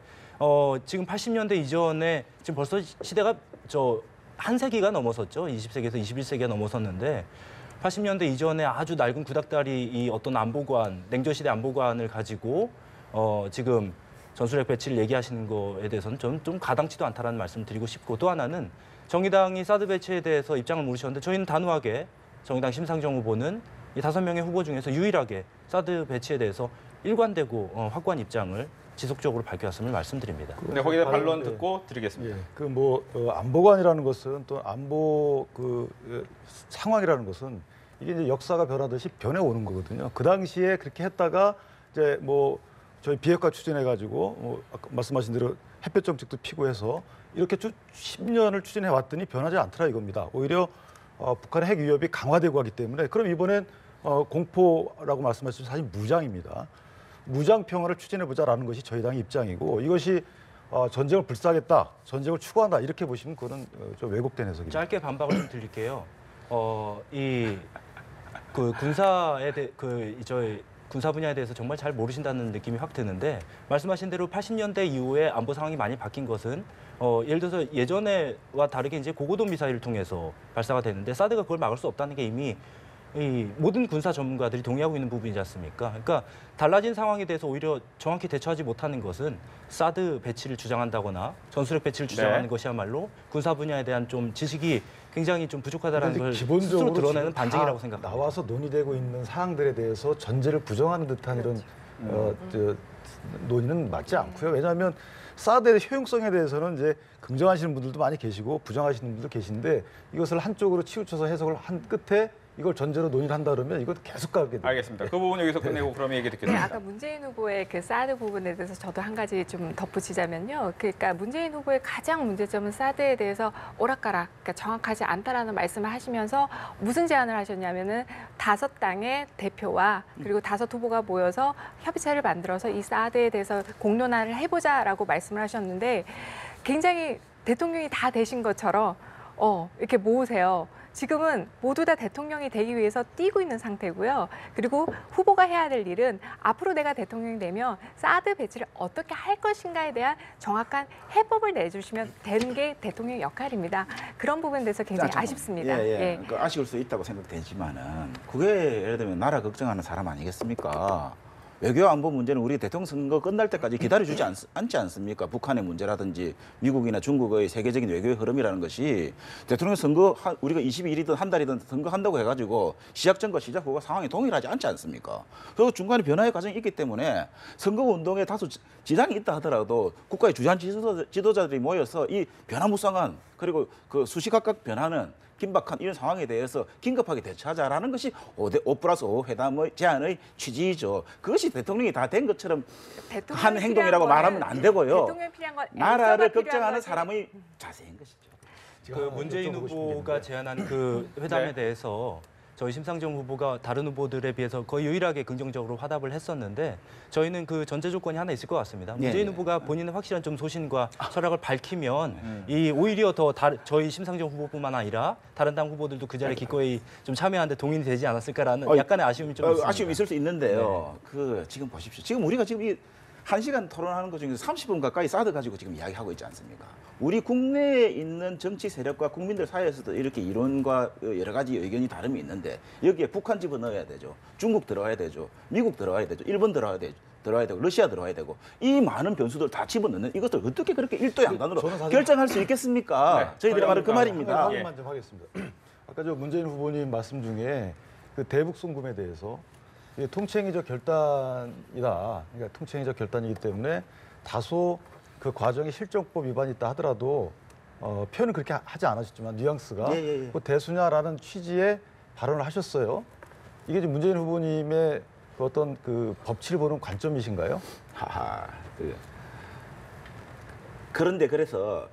지금 80년대 이전에 지금 벌써 시대가 한 세기가 넘어섰죠. 20세기에서 21세기가 넘어섰는데 80년대 이전에 아주 낡은 구닥다리 이 어떤 안보관, 냉전시대 안보관을 가지고 지금 전술핵 배치를 얘기하시는 거에 대해서는 좀 가당치도 않다라는 말씀을 드리고 싶고, 또 하나는 정의당이 사드 배치에 대해서 입장을 모르셨는데 저희는 단호하게 정의당 심상정 후보는 이 5명의 후보 중에서 유일하게 사드 배치에 대해서 일관되고 확고한 입장을 지속적으로 밝혀왔음을 말씀드립니다. 네, 거기에 대한 반론 예. 듣고 드리겠습니다. 예, 안보관이라는 것은 또 안보 상황이라는 것은 이게 이제 역사가 변하듯이 변해오는 거거든요. 그 당시에 그렇게 했다가 이제 저희 비핵화 추진해가지고 아까 말씀하신 대로 햇볕 정책도 피고 해서 이렇게 10년을 추진해 왔더니 변하지 않더라 이겁니다. 오히려 북한의 핵 위협이 강화되고 하기 때문에 그럼 이번엔 공포라고 말씀하신 사실 무장입니다. 무장 평화를 추진해보자라는 것이 저희 당의 입장이고, 이것이 전쟁을 불사하겠다, 전쟁을 추구한다 이렇게 보시면 그거는 좀 왜곡된 해석입니다. 짧게 반박을 좀 드릴게요. 군사에 저희 군사 분야에 대해서 정말 잘 모르신다는 느낌이 확 드는데, 말씀하신 대로 80년대 이후에 안보 상황이 많이 바뀐 것은 예를 들어서 예전에와 다르게 이제 고고도 미사일을 통해서 발사가 되는데, 사드가 그걸 막을 수 없다는 게 이미 이 모든 군사 전문가들이 동의하고 있는 부분이지 않습니까? 그러니까 달라진 상황에 대해서 오히려 정확히 대처하지 못하는 것은 사드 배치를 주장한다거나 전술핵 배치를 주장하는 것이야말로 군사 분야에 대한 좀 지식이 굉장히 좀 부족하다는 걸 스스로 기본적으로 드러내는 지금 반증이라고 다 생각합니다. 나와서 논의되고 있는 사항들에 대해서 전제를 부정하는 듯한 이런 논의는 맞지 않고요. 왜냐하면 사드의 효용성에 대해서는 이제 긍정하시는 분들도 많이 계시고 부정하시는 분들도 계신데, 이것을 한쪽으로 치우쳐서 해석을 한 끝에 이걸 전제로 논의를 한다 그러면 이건 계속 가게 돼요. 알겠습니다. 그 부분 여기서 끝내고 그러면 얘기 네, 듣겠습니다. 아까 문재인 후보의 그 사드 부분에 대해서 저도 한 가지 좀 덧붙이자면요. 그러니까 문재인 후보의 가장 문제점은 사드에 대해서 오락가락, 그러니까 정확하지 않다라는 말씀을 하시면서 무슨 제안을 하셨냐면은 5당의 대표와 그리고 5 후보가 모여서 협의체를 만들어서 이 사드에 대해서 공론화를 해보자라고 말씀을 하셨는데, 굉장히 대통령이 다 되신 것처럼 이렇게 모으세요. 지금은 모두 다 대통령이 되기 위해서 뛰고 있는 상태고요. 그리고 후보가 해야 될 일은 앞으로 내가 대통령이 되면 사드 배치를 어떻게 할 것인가에 대한 정확한 해법을 내주시면 되는 게 대통령의 역할입니다. 그런 부분에 대해서 굉장히 아쉽습니다. 예. 그러니까 아쉬울 수 있다고 생각되지만은 그게 예를 들면 나라 걱정하는 사람 아니겠습니까? 외교 안보 문제는 우리 대통령 선거 끝날 때까지 기다려주지 않지 않습니까? 북한의 문제라든지 미국이나 중국의 세계적인 외교의 흐름이라는 것이 대통령 선거 우리가 22일이든 한 달이든 선거한다고 해가지고 시작 전과 시작 후가 상황이 동일하지 않지 않습니까? 그리고 중간에 변화의 과정이 있기 때문에 선거 운동에 다소 지장이 있다 하더라도 국가의 주요한 지도자들이 모여서 이 변화무쌍한 그리고 그 수시각각 변하는 긴박한 이런 상황에 대해서 긴급하게 대처하자라는 것이 5+5 회담의 제안의 취지이죠. 그것이 대통령이 다 된 것처럼 한 행동이라고 말하면 안 되고요. 대통령이 필요한 건 나라를 걱정하는 사람의 자세인 것이죠. 그 문재인 후보가 제안한 그 회담에 네. 대해서 저희 심상정 후보가 다른 후보들에 비해서 거의 유일하게 긍정적으로 화답을 했었는데, 저희는 그 전제 조건이 하나 있을 것 같습니다. 문재인 후보가 본인의 확실한 좀 소신과 철학을 밝히면 이 오히려 더 저희 심상정 후보뿐만 아니라 다른 당 후보들도 그 자리에 기꺼이 좀 참여하는데 동의이 되지 않았을까라는 약간의 아쉬움이 좀 있습니다. 아쉬움이 있을 수 있는데요. 지금 보십시오. 지금 우리가 지금 이 1시간 토론하는 것 중에서 30분 가까이 사드 가지고 지금 이야기하고 있지 않습니까? 우리 국내에 있는 정치 세력과 국민들 사이에서도 이렇게 이론과 여러 가지 의견이 다름이 있는데, 여기에 북한 집어넣어야 되죠. 중국 들어가야 되죠. 미국 들어가야 되죠. 일본 들어가야 되고 러시아 들어가야 되고, 이 많은 변수들 다 집어넣는 이것들 어떻게 그렇게 일도 양단으로 결정할 수 있겠습니까? 네. 저희들의 말은 그 말입니다. 확인만 좀 하겠습니다. 아까 저 문재인 후보님 말씀 중에 그 대북 송금에 대해서 이게 통치행위적 결단이다. 그러니까 통치행위적 결단이기 때문에 다소 그 과정에 실정법 위반이 있다 하더라도 표현은 그렇게 하지 않으셨지만 뉘앙스가 뭐 대수냐라는 취지의 발언을 하셨어요. 이게 지금 문재인 후보님의 그 어떤 그 법치를 보는 관점이신가요? 그런데 그래서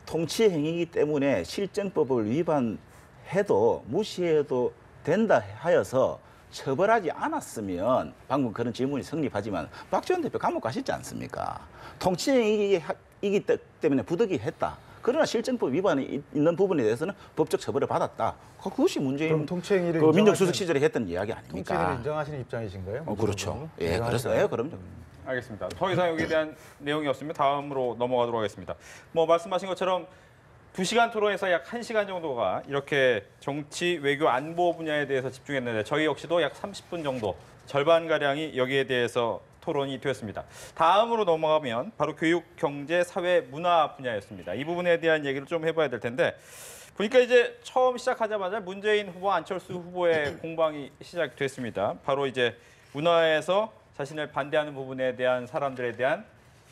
통치 행위이기 때문에 실정법을 위반해도 무시해도 된다 하여서 처벌하지 않았으면, 방금 그런 질문이 성립하지만 박지원 대표 감옥 가시지 않습니까? 통치 행위이기 때문에 부득이 했다. 그러나 실정법 위반이 있는 부분에 대해서는 법적 처벌을 받았다. 그것이 문재인 통치행위를 그 민정수석 시절에 했던 이야기 아닙니까? 통치행위를 인정하시는 입장이신가요? 그렇죠. 예, 그래서 그럼요. 알겠습니다. 더 이상 여기에 대한 내용이 없으면 다음으로 넘어가도록 하겠습니다. 뭐 말씀하신 것처럼 2시간 토론에서 약 1시간 정도가 이렇게 정치, 외교, 안보 분야에 대해서 집중했는데 저희 역시도 약 30분 정도, 절반가량이 여기에 대해서 토론이 되었습니다. 다음으로 넘어가면 바로 교육, 경제, 사회, 문화 분야였습니다. 이 부분에 대한 얘기를 좀 해봐야 될 텐데 보니까 이제 처음 시작하자마자 문재인 후보, 안철수 후보의 공방이 시작됐습니다. 바로 이제 문화에서 자신을 반대하는 부분에 대한 사람들에 대한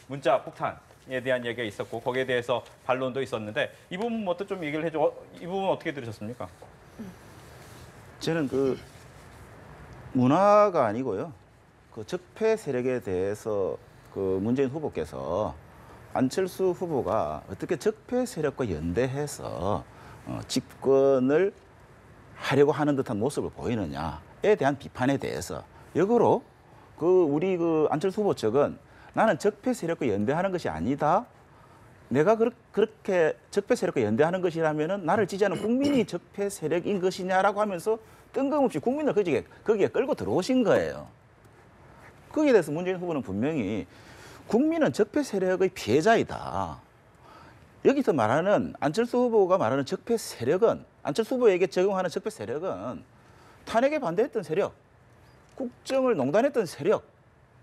문자 폭탄에 대한 얘기가 있었고 거기에 대해서 반론도 있었는데 이 부분 뭐또 좀 얘기를 해줘. 이 부분 어떻게 들으셨습니까? 저는 그 문화가 아니고요. 그 적폐 세력에 대해서 그 문재인 후보께서 안철수 후보가 어떻게 적폐 세력과 연대해서 집권을 하려고 하는 듯한 모습을 보이느냐에 대한 비판에 대해서 역으로 우리 안철수 후보 측은 나는 적폐 세력과 연대하는 것이 아니다. 내가 그렇게 적폐 세력과 연대하는 것이라면은 나를 지지하는 국민이 적폐 세력인 것이냐라고 하면서 뜬금없이 국민을 거기에 끌고 들어오신 거예요. 거기에 대해서 문재인 후보는 분명히 국민은 적폐 세력의 피해자이다. 여기서 말하는 안철수 후보가 말하는 적폐 세력은 안철수 후보에게 적용하는 적폐 세력은 탄핵에 반대했던 세력, 국정을 농단했던 세력,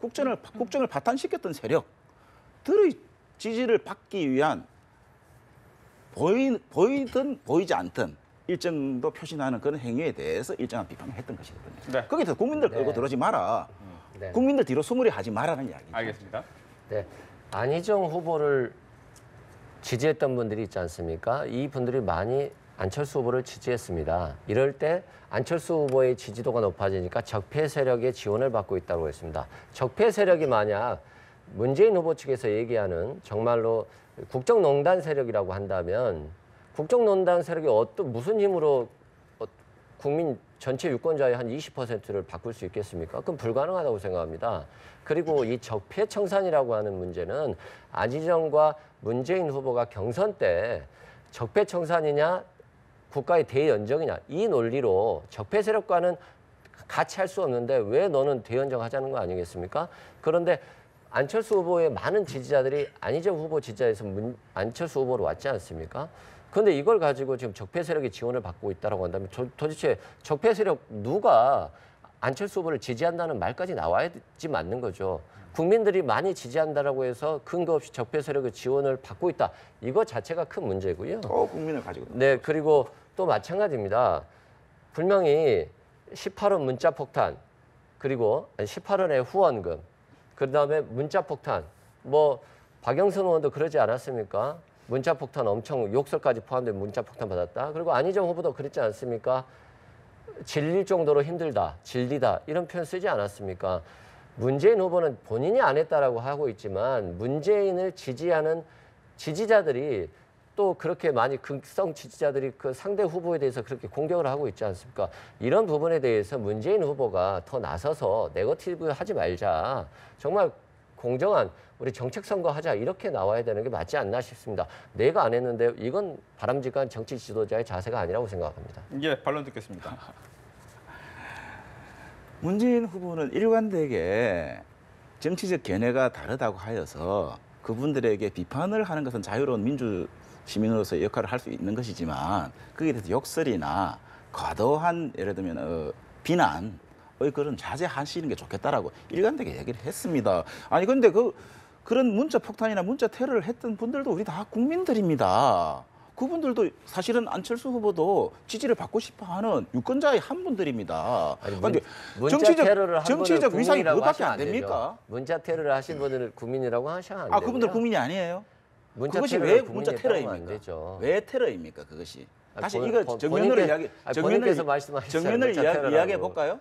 국정을 파탄시켰던 세력들의 지지를 받기 위한 보이든 보이지 않든 일정도 표시나는 그런 행위에 대해서 일정한 비판을 했던 것이거든요. 네. 거기서 국민들 끌고 들어오지 마라. 네. 국민들 뒤로 수무리 하지 마라는 이야기죠. 알겠습니다. 네, 안희정 후보를 지지했던 분들이 있지 않습니까? 이 분들이 많이 안철수 후보를 지지했습니다. 이럴 때 안철수 후보의 지지도가 높아지니까 적폐 세력의 지원을 받고 있다고 했습니다. 적폐 세력이 만약 문재인 후보 측에서 얘기하는 정말로 국정농단 세력이라고 한다면 국정농단 세력이 무슨 힘으로 국민 전체 유권자의 한 20%를 바꿀 수 있겠습니까? 그건 불가능하다고 생각합니다. 그리고 이 적폐청산이라고 하는 문제는 안희정과 문재인 후보가 경선 때 적폐청산이냐 국가의 대연정이냐 이 논리로 적폐 세력과는 같이 할 수 없는데 왜 너는 대연정하자는 거 아니겠습니까? 그런데 안철수 후보의 많은 지지자들이 안희정 후보 지지자에서 안철수 후보로 왔지 않습니까? 그런데 이걸 가지고 지금 적폐 세력의 지원을 받고 있다고 한다면 도대체 적폐 세력 누가 안철수 후보를 지지한다는 말까지 나와야지 맞는 거죠. 국민들이 많이 지지한다라고 해서 근거 없이 적폐 세력의 지원을 받고 있다. 이거 자체가 큰 문제고요. 국민을 가지고. 네, 그리고 또 마찬가지입니다. 분명히 18원 문자 폭탄, 그리고 18원의 후원금, 그다음에 문자 폭탄, 박영선 의원도 그러지 않았습니까? 문자 폭탄 엄청 욕설까지 포함된 문자 폭탄 받았다. 그리고 안희정 후보도 그랬지 않습니까? 질릴 정도로 힘들다, 질리다 이런 표현 쓰지 않았습니까? 문재인 후보는 본인이 안 했다라고 하고 있지만 문재인을 지지하는 지지자들이 또 그렇게 많이 극성 지지자들이 그 상대 후보에 대해서 그렇게 공격을 하고 있지 않습니까? 이런 부분에 대해서 문재인 후보가 더 나서서 네거티브 하지 말자. 정말 공정한 우리 정책 선거 하자 이렇게 나와야 되는 게 맞지 않나 싶습니다. 내가 안 했는데 이건 바람직한 정치 지도자의 자세가 아니라고 생각합니다. 예, 반론 듣겠습니다. 문재인 후보는 일관되게 정치적 견해가 다르다고 하여서 그분들에게 비판을 하는 것은 자유로운 민주 시민으로서의 역할을 할 수 있는 것이지만 거기에 대해서 욕설이나 과도한 예를 들면 비난의 그런 자제하시는 게 좋겠다라고 일관되게 얘기를 했습니다. 아니 근데 그런 문자 폭탄이나 문자 테러를 했던 분들도 우리 다 국민들입니다. 그분들도 사실은 안철수 후보도 지지를 받고 싶어하는 유권자의 한 분들입니다. 문자 테러를 한 정치적 위상이 국민이라고 그것밖에 하시면 안 됩니까? 되죠. 문자 테러를 하신 분들을 국민이라고 하시면 안 돼요. 그분들 국민이 아니에요? 문자 그것이 테러를 왜 국민이 문자 했다고 하면 안 테러입니까? 되죠. 왜 테러입니까? 그것이 다시 본- 이거 본- 정면으로 본인께- 본인께서 말씀하셨잖아요. 정면을 문자 테러라고. 이야기해 볼까요?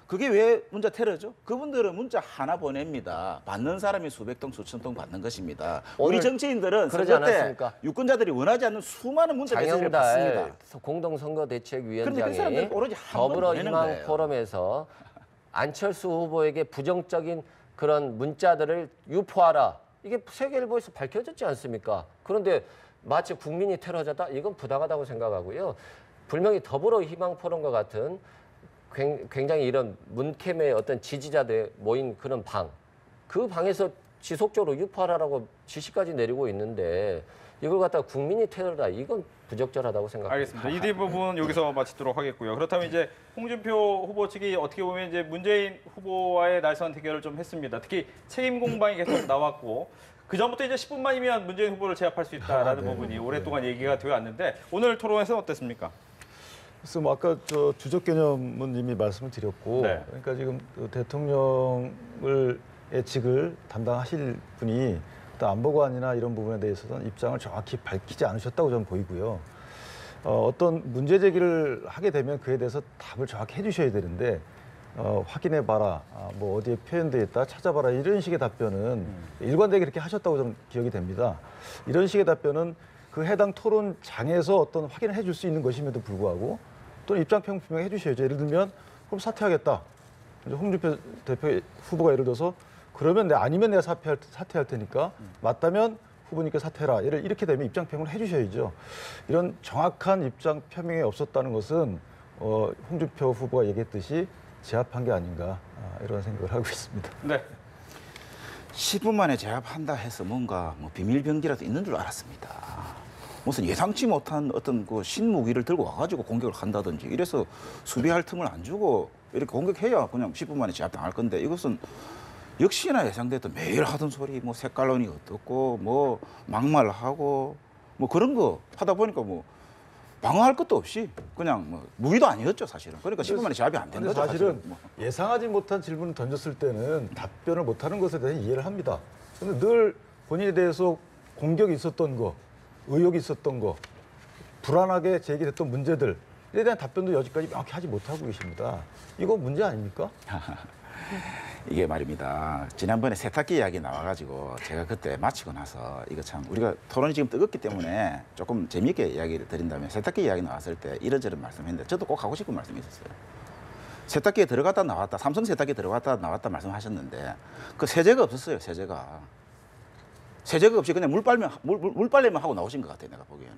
그게 왜 문자 테러죠? 그분들은 문자 하나 보냅니다. 받는 사람이 수백 통, 수천 통 받는 것입니다. 우리 오늘 정치인들은 그러지 선거 때 않았습니까? 유권자들이 원하지 않는 수많은 문자 메시지를 받습니다. 장영달 공동선거대책위원장이 그런데 그 사람들은 오로지 한번 보내는 더불어희망 거예요. 포럼에서 안철수 후보에게 부정적인 그런 문자들을 유포하라. 이게 세계일보에서 밝혀졌지 않습니까? 그런데 마치 국민이 테러자다? 이건 부당하다고 생각하고요. 분명히 더불어희망 포럼과 같은 굉장히 이런 문캠의 어떤 지지자들 모인 그런 방, 그 방에서 지속적으로 유포하라고 지시까지 내리고 있는데 이걸 갖다가 국민이 테러다 이건 부적절하다고 생각합니다. 알겠습니다. 이 부분 여기서 마치도록 하겠고요. 그렇다면 이제 홍준표 후보 측이 어떻게 보면 이제 문재인 후보와의 날선 대결을 좀 했습니다. 특히 책임 공방이 계속 나왔고 그 전부터 이제 10분만이면 문재인 후보를 제압할 수 있다라는 부분이 오랫동안 얘기가 되어 왔는데 오늘 토론에서는 어땠습니까? 그래서 뭐 아까 저 주적 개념은 이미 말씀을 드렸고, 네. 그러니까 지금 그 대통령을 예측을 담당하실 분이 또 안보관이나 이런 부분에 대해서는 입장을 정확히 밝히지 않으셨다고 저는 보이고요. 어떤 문제 제기를 하게 되면 그에 대해서 답을 정확히 해주셔야 되는데 확인해봐라, 뭐 어디에 표현되어 있다, 찾아봐라 이런 식의 답변은 일관되게 그렇게 하셨다고 저는 기억이 됩니다. 이런 식의 답변은 그 해당 토론장에서 어떤 확인을 해줄 수 있는 것임에도 불구하고 또는 입장평 분명히 해주셔야죠. 예를 들면 그럼 사퇴하겠다. 이제 홍준표 대표 후보가 예를 들어서 그러면 아니면 내가 사퇴할 테니까 맞다면 후보님께 사퇴해라. 이렇게 되면 입장평을 해주셔야죠. 이런 정확한 입장 표명이 없었다는 것은 홍준표 후보가 얘기했듯이 제압한 게 아닌가 이런 생각을 하고 있습니다. 네. 10분 만에 제압한다 해서 뭔가 뭐 비밀 병기라도 있는 줄 알았습니다. 무슨 예상치 못한 어떤 그 신무기를 들고 와가지고 공격을 한다든지 이래서 수비할 틈을 안 주고 이렇게 공격해야 그냥 10분 만에 제압당할 건데 이것은 역시나 예상됐던 매일 하던 소리 뭐 색깔론이 어떻고 뭐 막말하고 뭐 그런 거 하다 보니까 뭐 방어할 것도 없이 그냥 뭐 무기도 아니었죠 사실은. 그러니까 10분 만에 제압이 안 된 거죠. 사실은 뭐. 예상하지 못한 질문을 던졌을 때는 답변을 못하는 것에 대해 이해를 합니다. 그런데 늘 본인에 대해서 공격이 있었던 거, 의혹이 있었던 거, 불안하게 제기됐던 문제들에 대한 답변도 여지까지 명확히 하지 못하고 계십니다. 이거 문제 아닙니까? 이게 말입니다. 지난번에 세탁기 이야기 나와가지고 제가 그때 마치고 나서 이거 참 우리가 토론이 지금 뜨겁기 때문에 조금 재미있게 이야기를 드린다면 세탁기 이야기 나왔을 때 이런저런 말씀했는데 저도 꼭 하고 싶은 말씀이 있었어요. 세탁기에 들어갔다 나왔다, 삼성 세탁기에 들어갔다 나왔다 말씀하셨는데 그 세제가 없었어요. 세제가 없이 그냥 물빨래만 하고 나오신 것 같아요. 내가 보기에는.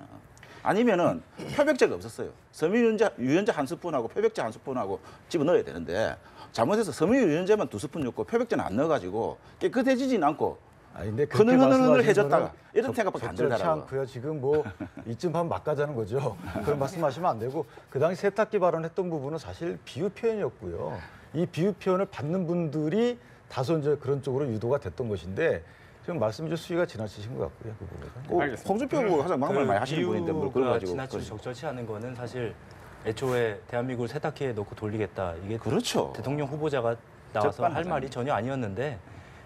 아니면은 표백제가 없었어요. 섬유유연제 한 스푼하고 표백제 한 스푼하고 집어넣어야 되는데 잘못해서 섬유유연제만 2스푼 넣고 표백제는 안 넣어가지고 깨끗해지진 않고 근데 흐느흐느흐느 해졌다가 이런 생각밖에 안 적절치 들더라고요. 않고요. 지금 뭐 이쯤 하면 막 가자는 거죠. 그런 말씀하시면 안 되고 그 당시 세탁기 발언했던 부분은 사실 비유 표현이었고요. 이 비유 표현을 받는 분들이 다소 이제 그런 쪽으로 유도가 됐던 것인데 지금 말씀 좀 수위가 지나치신 것 같고요. 그 부분은. 알겠습니다. 홍준표 후보가 항상 막말 많이 하시는 분인데 뭘 그걸 비유가 가지고 지나치고 적절치 않은 거는 사실 애초에 대한민국을 세탁기에 넣고 돌리겠다 이게 그렇죠. 대통령 후보자가 나와서 할 적반하장이죠. 말이 전혀 아니었는데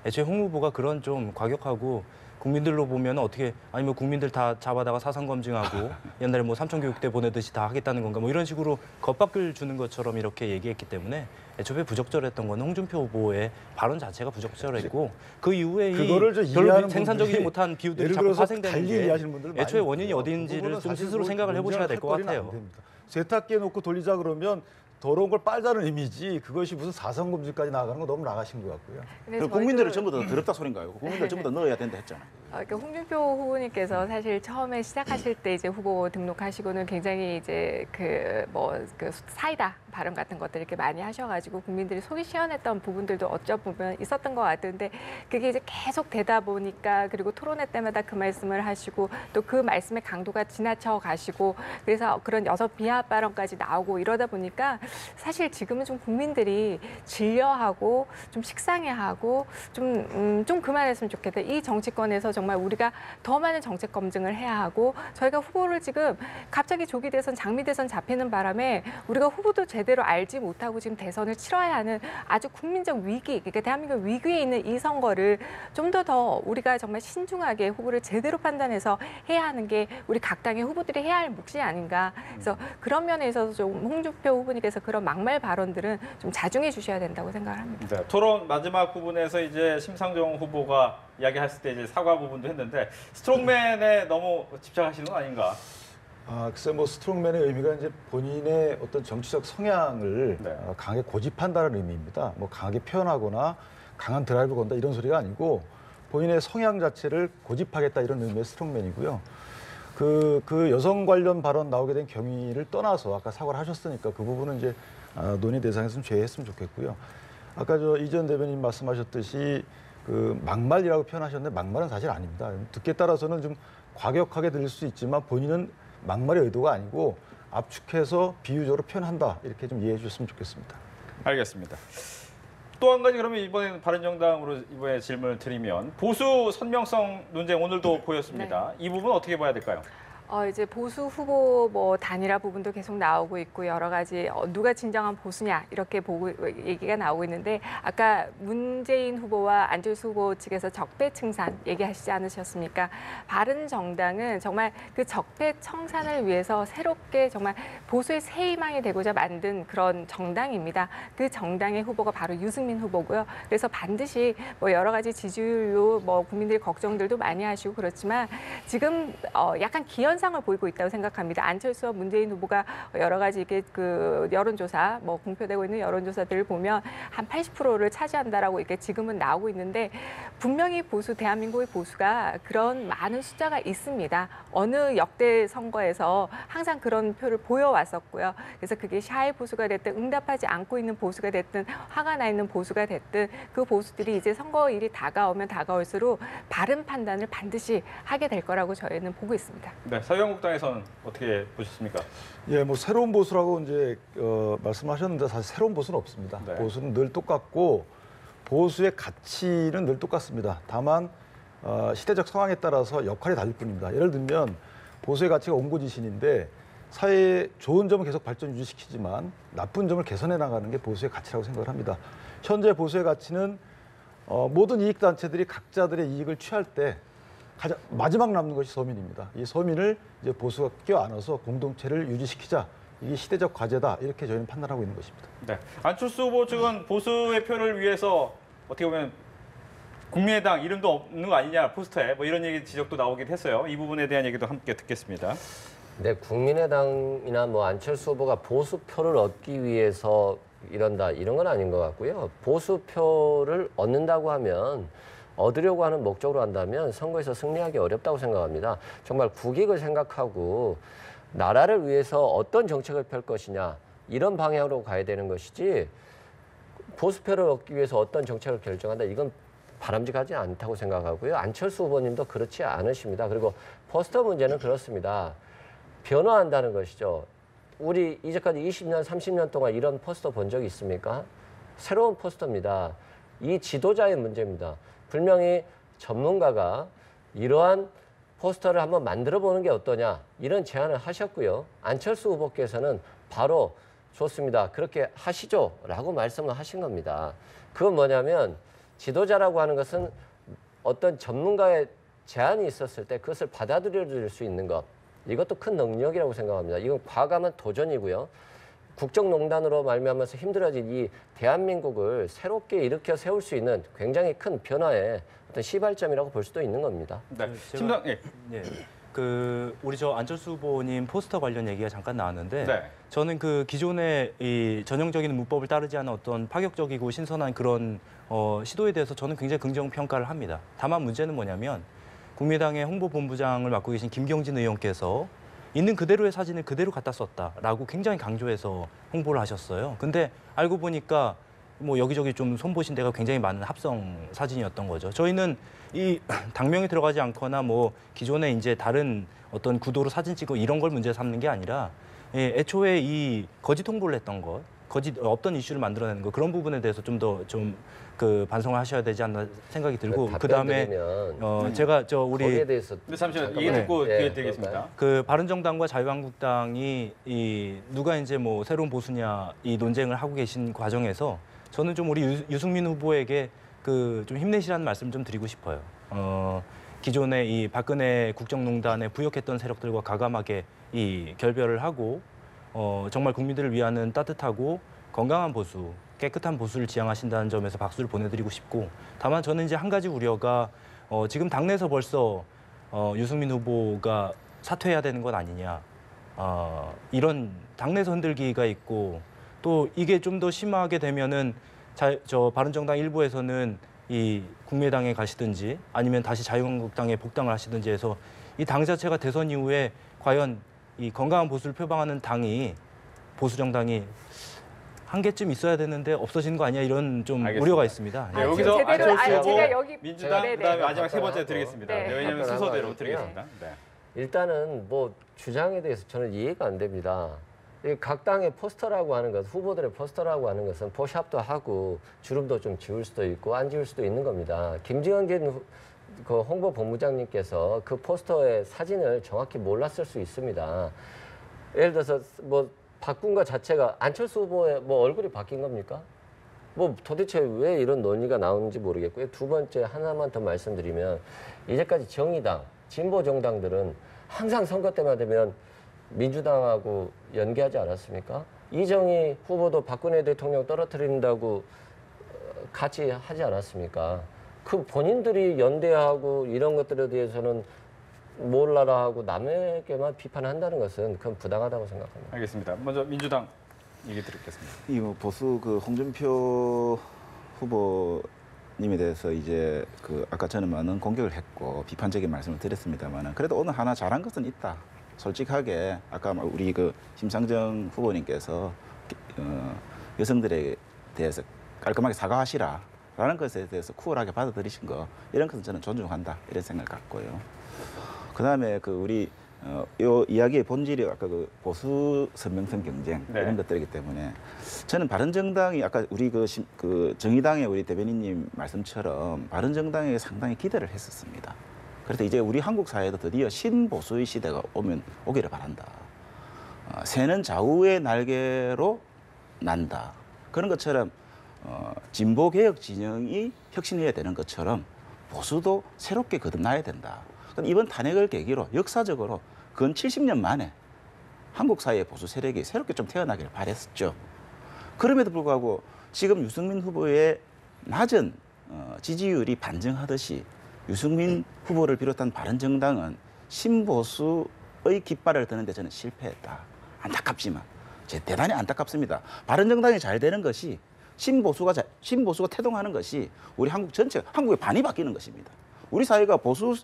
애초에 홍 후보가 그런 좀 과격하고 국민들로 보면 어떻게 아니 뭐 국민들 다 잡아다가 사상 검증하고 옛날에 뭐 삼천교육대 보내듯이 다 하겠다는 건가 뭐 이런 식으로 겁박을 주는 것처럼 이렇게 얘기했기 때문에 애초에 부적절했던 건 홍준표 후보의 발언 자체가 부적절했고 그 이후에 그거를 좀 별로 이해하는 생산적이지 분들이 못한 비유들이 예를 자꾸 들어서 파생되는 달리 게 이해하시는 분들 많이 애초에 원인이 있고요. 어디인지를 그 부분은 좀 사실 스스로 뭐 생각을 해보셔야 될 것 논쟁할 거리는 같아요. 안 됩니다. 세탁기에 놓고 돌리자 그러면 더러운 걸 빨자는 의미지 그것이 무슨 사성검증까지 나가는 거 너무 나가신 것 같고요. 근데 그 국민들을 저희도- 전부 다 더럽다 소린가요? 국민들 전부 다 넣어야 된다 했잖아요. 그러니까 홍준표 후보님께서 사실 처음에 시작하실 때 이제 후보 등록하시고는 굉장히 이제 그 사이다 발언 같은 것들 이렇게 많이 하셔가지고 국민들이 속이 시원했던 부분들도 어쩌 보면 있었던 것 같은데 그게 이제 계속 되다 보니까 그리고 토론회 때마다 그 말씀을 하시고 또 그 말씀의 강도가 지나쳐 가시고 그래서 그런 여섯 비하 발언까지 나오고 이러다 보니까 사실 지금은 좀 국민들이 질려하고 좀 식상해하고 좀 그만했으면 좋겠다. 이 정치권에서 정말 우리가 더 많은 정책 검증을 해야 하고 저희가 후보를 지금 갑자기 조기 대선, 장미 대선 잡히는 바람에 우리가 후보도 제대로 알지 못하고 지금 대선을 치러야 하는 아주 국민적 위기, 그러니까 대한민국 위기에 있는 이 선거를 좀 더 우리가 정말 신중하게 후보를 제대로 판단해서 해야 하는 게 우리 각 당의 후보들이 해야 할 몫이 아닌가. 그래서 그런 면에 있어서 좀 홍준표 후보님께서 그런 막말 발언들은 좀 자중해 주셔야 된다고 생각을 합니다. 네, 토론 마지막 부분에서 이제 심상정 후보가 이야기했을 때 이제 사과 부분도 했는데 스트롱맨에 너무 집착하시는 건 아닌가? 글쎄 뭐 스트롱맨의 의미가 이제 본인의 어떤 정치적 성향을 네. 강하게 고집한다는 의미입니다. 뭐 강하게 표현하거나 강한 드라이브 건다 이런 소리가 아니고 본인의 성향 자체를 고집하겠다 이런 의미의 스트롱맨이고요. 그 여성 관련 발언 나오게 된 경위를 떠나서 아까 사과를 하셨으니까 그 부분은 이제 논의 대상에서 좀 제외했으면 좋겠고요. 아까 저 이전 대변인 말씀하셨듯이 그 막말이라고 표현하셨는데 막말은 사실 아닙니다. 듣기에 따라서는 좀 과격하게 들릴 수 있지만 본인은 막말의 의도가 아니고 압축해서 비유적으로 표현한다 이렇게 좀 이해해 주셨으면 좋겠습니다. 알겠습니다. 또 한 가지 그러면 이번에 바른정당으로 이번에 질문을 드리면 보수 선명성 논쟁 오늘도 보였습니다. 이 부분 어떻게 봐야 될까요? 이제 보수 후보 뭐 단일화 부분도 계속 나오고 있고 여러 가지 누가 진정한 보수냐 이렇게 보고 얘기가 나오고 있는데 아까 문재인 후보와 안철수 후보 측에서 적폐청산 얘기하시지 않으셨습니까? 바른정당은 정말 그 적폐청산을 위해서 새롭게 정말 보수의 새 희망이 되고자 만든 그런 정당입니다. 그 정당의 후보가 바로 유승민 후보고요. 그래서 반드시 뭐 여러 가지 지지율로 뭐 국민들이 걱정들도 많이 하시고 그렇지만 지금 약간 기현상을 보이고 있다고 생각합니다. 안철수와 문재인 후보가 여러 가지 이게 그 여론조사, 뭐 공표되고 있는 여론조사들을 보면 한 80%를 차지한다라고 이렇게 지금은 나오고 있는데 분명히 대한민국의 보수가 그런 많은 숫자가 있습니다. 어느 역대 선거에서 항상 그런 표를 보여왔었고요. 그래서 그게 샤이 보수가 됐든 응답하지 않고 있는 보수가 됐든 화가 나 있는 보수가 됐든 그 보수들이 이제 선거일이 다가오면 다가올수록 바른 판단을 반드시 하게 될 거라고 저희는 보고 있습니다. 네, 자유한국당에서는 어떻게 보셨습니까? 예, 뭐 새로운 보수라고 이제 말씀하셨는데 사실 새로운 보수는 없습니다. 네. 보수는 늘 똑같고 보수의 가치는 늘 똑같습니다. 다만 시대적 상황에 따라서 역할이 다를 뿐입니다. 예를 들면 보수의 가치가 온고지신인데 사회의 좋은 점을 계속 발전 유지시키지만 나쁜 점을 개선해 나가는 게 보수의 가치라고 생각을 합니다. 현재 보수의 가치는 모든 이익단체들이 각자들의 이익을 취할 때 가장 마지막 남는 것이 서민입니다. 이 서민을 이제 보수가 껴안아서 공동체를 유지시키자. 이게 시대적 과제다. 이렇게 저희는 판단하고 있는 것입니다. 네, 안철수 후보 측은 보수의 표를 위해서 어떻게 보면 국민의당 이름도 없는 거 아니냐 포스터에 뭐 이런 얘기 지적도 나오긴 했어요. 이 부분에 대한 얘기도 함께 듣겠습니다. 네, 국민의당이나 뭐 안철수 후보가 보수표를 얻기 위해서 이런 건 아닌 것 같고요. 보수표를 얻는다고 하면 얻으려고 하는 목적으로 한다면 선거에서 승리하기 어렵다고 생각합니다. 정말 국익을 생각하고 나라를 위해서 어떤 정책을 펼 것이냐 이런 방향으로 가야 되는 것이지 보수표를 얻기 위해서 어떤 정책을 결정한다 이건 바람직하지 않다고 생각하고요. 안철수 후보님도 그렇지 않으십니다. 그리고 포스터 문제는 그렇습니다. 변화한다는 것이죠. 우리 이제까지 20년, 30년 동안 이런 포스터 본 적이 있습니까? 새로운 포스터입니다. 이 지도자의 문제입니다. 분명히 전문가가 이러한 포스터를 한번 만들어 보는 게 어떠냐 이런 제안을 하셨고요. 안철수 후보께서는 바로 좋습니다. 그렇게 하시죠 라고 말씀을 하신 겁니다. 그건 뭐냐면 지도자라고 하는 것은 어떤 전문가의 제안이 있었을 때 그것을 받아들여 줄 수 있는 것 이것도 큰 능력이라고 생각합니다. 이건 과감한 도전이고요. 국정농단으로 말미암아서 힘들어진 이 대한민국을 새롭게 일으켜 세울 수 있는 굉장히 큰 변화의 어떤 시발점이라고 볼 수도 있는 겁니다. 네, 제가- 팀장, 예. 예. 우리 안철수 후보님 포스터 관련 얘기가 잠깐 나왔는데 네. 저는 그 기존의 이 전형적인 문법을 따르지 않은 어떤 파격적이고 신선한 그런 시도에 대해서 저는 굉장히 긍정 평가를 합니다. 다만 문제는 뭐냐면 국민의당의 홍보본부장을 맡고 계신 김경진 의원께서 있는 그대로의 사진을 그대로 갖다 썼다라고 굉장히 강조해서 홍보를 하셨어요. 근데 알고 보니까 뭐 여기저기 좀 손보신 데가 굉장히 많은 합성 사진이었던 거죠. 저희는 이 당명이 들어가지 않거나 뭐 기존에 이제 다른 어떤 구도로 사진 찍고 이런 걸 문제 삼는 게 아니라 애초에 이 거짓 홍보를 했던 것, 거짓 없던 이슈를 만들어내는 거 그런 부분에 대해서 좀 더 그 반성을 하셔야 되지 않나 생각이 들고 그 다음에 제가 우리 거기에 대해서 근데 잠시만 잠깐만요. 얘기 듣고 예, 기회 드리겠습니다. 그 바른정당과 자유한국당이 이 누가 이제 뭐 새로운 보수냐 이 논쟁을 하고 계신 과정에서 저는 좀 우리 유승민 후보에게 그 좀 힘내시라는 말씀 좀 드리고 싶어요. 기존의 이 박근혜 국정농단에 부역했던 세력들과 과감하게 이 결별을 하고 정말 국민들을 위하는 따뜻하고 건강한 보수, 깨끗한 보수를 지향하신다는 점에서 박수를 보내드리고 싶고 다만 저는 이제 한 가지 우려가 지금 당내에서 벌써 유승민 후보가 사퇴해야 되는 것 아니냐 이런 당내에서 흔들기가 있고 또 이게 좀 더 심하게 되면은 저 바른정당 일부에서는 이 국민의당에 가시든지 아니면 다시 자유한국당에 복당을 하시든지 해서 이 당 자체가 대선 이후에 과연 이 건강한 보수를 표방하는 당이 보수 정당이 한 개쯤 있어야 되는데 없어진 거 아니야 이런 좀 알겠습니다. 우려가 있습니다. 네, 아, 여기서 지금 제대로 안철수 후보, 제가 여기 민주당 네네. 그다음에 마지막 세 답변하고. 번째 드리겠습니다. 네. 네, 왜냐하면 답변하고 순서대로 하겠고요. 드리겠습니다. 네. 일단은 뭐 주장에 대해서 저는 이해가 안 됩니다. 이 각 당의 포스터라고 하는 것, 후보들의 포스터라고 하는 것은 포샵도 하고 주름도 좀 지울 수도 있고 안 지울 수도 있는 겁니다. 김지원 그 홍보 본부장님께서 그 포스터의 사진을 정확히 몰랐을 수 있습니다. 예를 들어서 뭐 바꾼 것 자체가 안철수 후보의 뭐 얼굴이 바뀐 겁니까? 뭐 도대체 왜 이런 논의가 나오는지 모르겠고요. 두 번째 하나만 더 말씀드리면 이제까지 정의당, 진보 정당들은 항상 선거 때만 되면 민주당하고 연계하지 않았습니까? 이정희 후보도 박근혜 대통령 떨어뜨린다고 같이 하지 않았습니까? 그 본인들이 연대하고 이런 것들에 대해서는 몰라라 하고 남에게만 비판한다는 것은 그건 부당하다고 생각합니다. 알겠습니다. 먼저 민주당 얘기 드리겠습니다. 이거 보수 그 홍준표 후보님에 대해서 이제 그 아까 저는 많은 공격을 했고 비판적인 말씀을 드렸습니다만은 그래도 오늘 하나 잘한 것은 있다. 솔직하게 아까 우리 그 심상정 후보님께서 여성들에 대해서 깔끔하게 사과하시라라는 것에 대해서 쿨하게 받아들이신 거 이런 것은 저는 존중한다 이런 생각을 갖고요. 그다음에 그 우리 요 이야기의 본질이 아까 그 보수 선명성 경쟁 네. 이런 것들이기 때문에 저는 바른정당이 아까 우리 그 정의당의 우리 대변인님 말씀처럼 바른정당에 상당히 기대를 했었습니다. 그래서 이제 우리 한국 사회도 드디어 신보수의 시대가 오기를 바란다. 새는 좌우의 날개로 난다. 그런 것처럼 진보 개혁 진영이 혁신해야 되는 것처럼 보수도 새롭게 거듭나야 된다. 이번 탄핵을 계기로 역사적으로 근 70년 만에 한국 사회의 보수 세력이 새롭게 좀 태어나기를 바랬었죠. 그럼에도 불구하고 지금 유승민 후보의 낮은 지지율이 반증하듯이 유승민 후보를 비롯한 바른정당은 신보수의 깃발을 드는 데 저는 실패했다. 안타깝지만 대단히 안타깝습니다. 바른정당이 잘 되는 것이 신보수가 태동하는 것이 우리 한국 전체 한국의 반이 바뀌는 것입니다. 우리 사회가 보수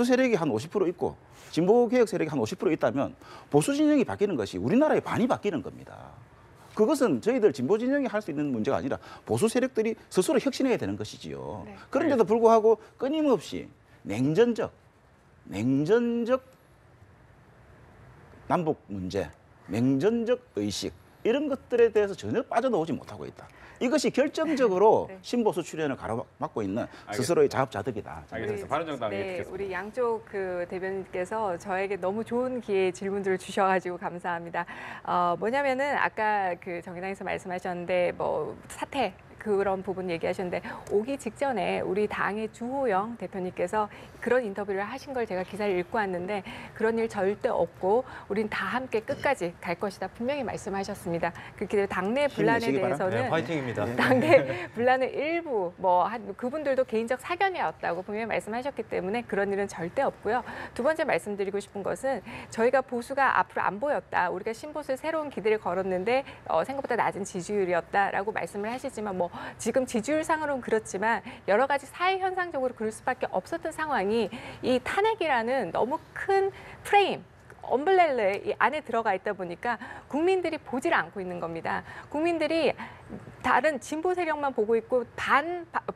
세력이 한 50% 있고 진보 개혁 세력이 한 50% 있다면 보수 진영이 바뀌는 것이 우리나라의 반이 바뀌는 겁니다. 그것은 저희들 진보 진영이 할 수 있는 문제가 아니라 보수 세력들이 스스로 혁신해야 되는 것이지요. 네. 그런데도 불구하고 끊임없이 냉전적 남북 문제, 냉전적 의식 이런 것들에 대해서 전혀 빠져나오지 못하고 있다. 이것이 결정적으로 네. 신보수 출현을 가로막고 있는 스스로의 자업자득이다. 알겠습니다. 바른정당 얘기 네, 듣겠습니다. 우리 양쪽 그 대변인께서 저에게 너무 좋은 기회에 질문들을 주셔가지고 감사합니다. 뭐냐면은 아까 그 정의당에서 말씀하셨는데 뭐 사태 그런 부분 얘기하셨는데 오기 직전에 우리 당의 주호영 대표님께서 그런 인터뷰를 하신 걸 제가 기사를 읽고 왔는데 그런 일 절대 없고 우린 다 함께 끝까지 갈 것이다 분명히 말씀하셨습니다. 그렇게 당내 분란에 힘내시기 바랍니다. 대해서는 네, 화이팅입니다. 당내 분란의 일부 그분들도 개인적 사견이었다고 분명히 말씀하셨기 때문에 그런 일은 절대 없고요. 두 번째 말씀드리고 싶은 것은 저희가 보수가 앞으로 안 보였다. 우리가 신보수의 새로운 기대를 걸었는데 생각보다 낮은 지지율이었다라고 말씀을 하시지만 뭐 지금 지지율상으로는 그렇지만 여러 가지 사회 현상적으로 그럴 수밖에 없었던 상황이 이 탄핵이라는 너무 큰 프레임 엄블렐레 이 안에 들어가 있다 보니까 국민들이 보질 않고 있는 겁니다. 국민들이 다른 진보 세력만 보고 있고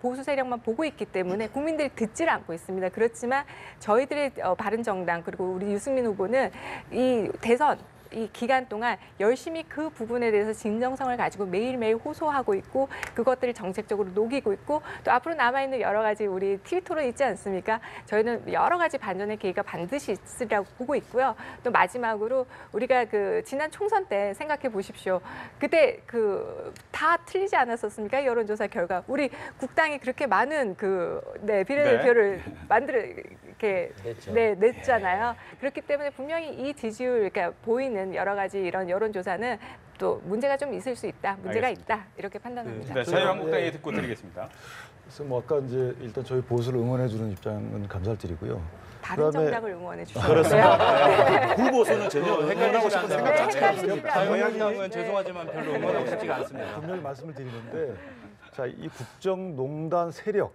보수 세력만 보고 있기 때문에 국민들이 듣질 않고 있습니다. 그렇지만 저희들의 바른정당 그리고 우리 유승민 후보는 이 대선 이 기간 동안 열심히 그 부분에 대해서 진정성을 가지고 매일매일 호소하고 있고 그것들을 정책적으로 녹이고 있고 또 앞으로 남아있는 여러 가지 우리 TV 토론 있지 않습니까? 저희는 여러 가지 반전의 기회가 반드시 있으리라고 보고 있고요. 또 마지막으로 우리가 그 지난 총선 때 생각해 보십시오. 그때 그 다 틀리지 않았었습니까? 여론조사 결과. 우리 국당이 그렇게 많은 비례대표를 이렇게 냈죠. 냈잖아요. 그렇기 때문에 분명히 이 지지율 그러니까 보이는 여러 가지 이런 여론조사는 또 문제가 좀 있을 수 있다. 문제가 알겠습니다. 있다. 이렇게 판단합니다. 네, 자유한국당 얘기 듣고 드리겠습니다. 그래서 뭐 아까 이제 일단 저희 보수를 응원해 주는 입장은 감사를 드리고요. 다른 그다음에 정당을 응원해 주셨어요. 후보수는 전혀 헷갈리고 싶은 생각 네, 자체가 헷갈리지 없습니다. 자유한국당은 죄송하지만 별로 응원하고 싶지가 않습니다. 분명히 말씀을 드리는데 자, 이 국정농단 세력,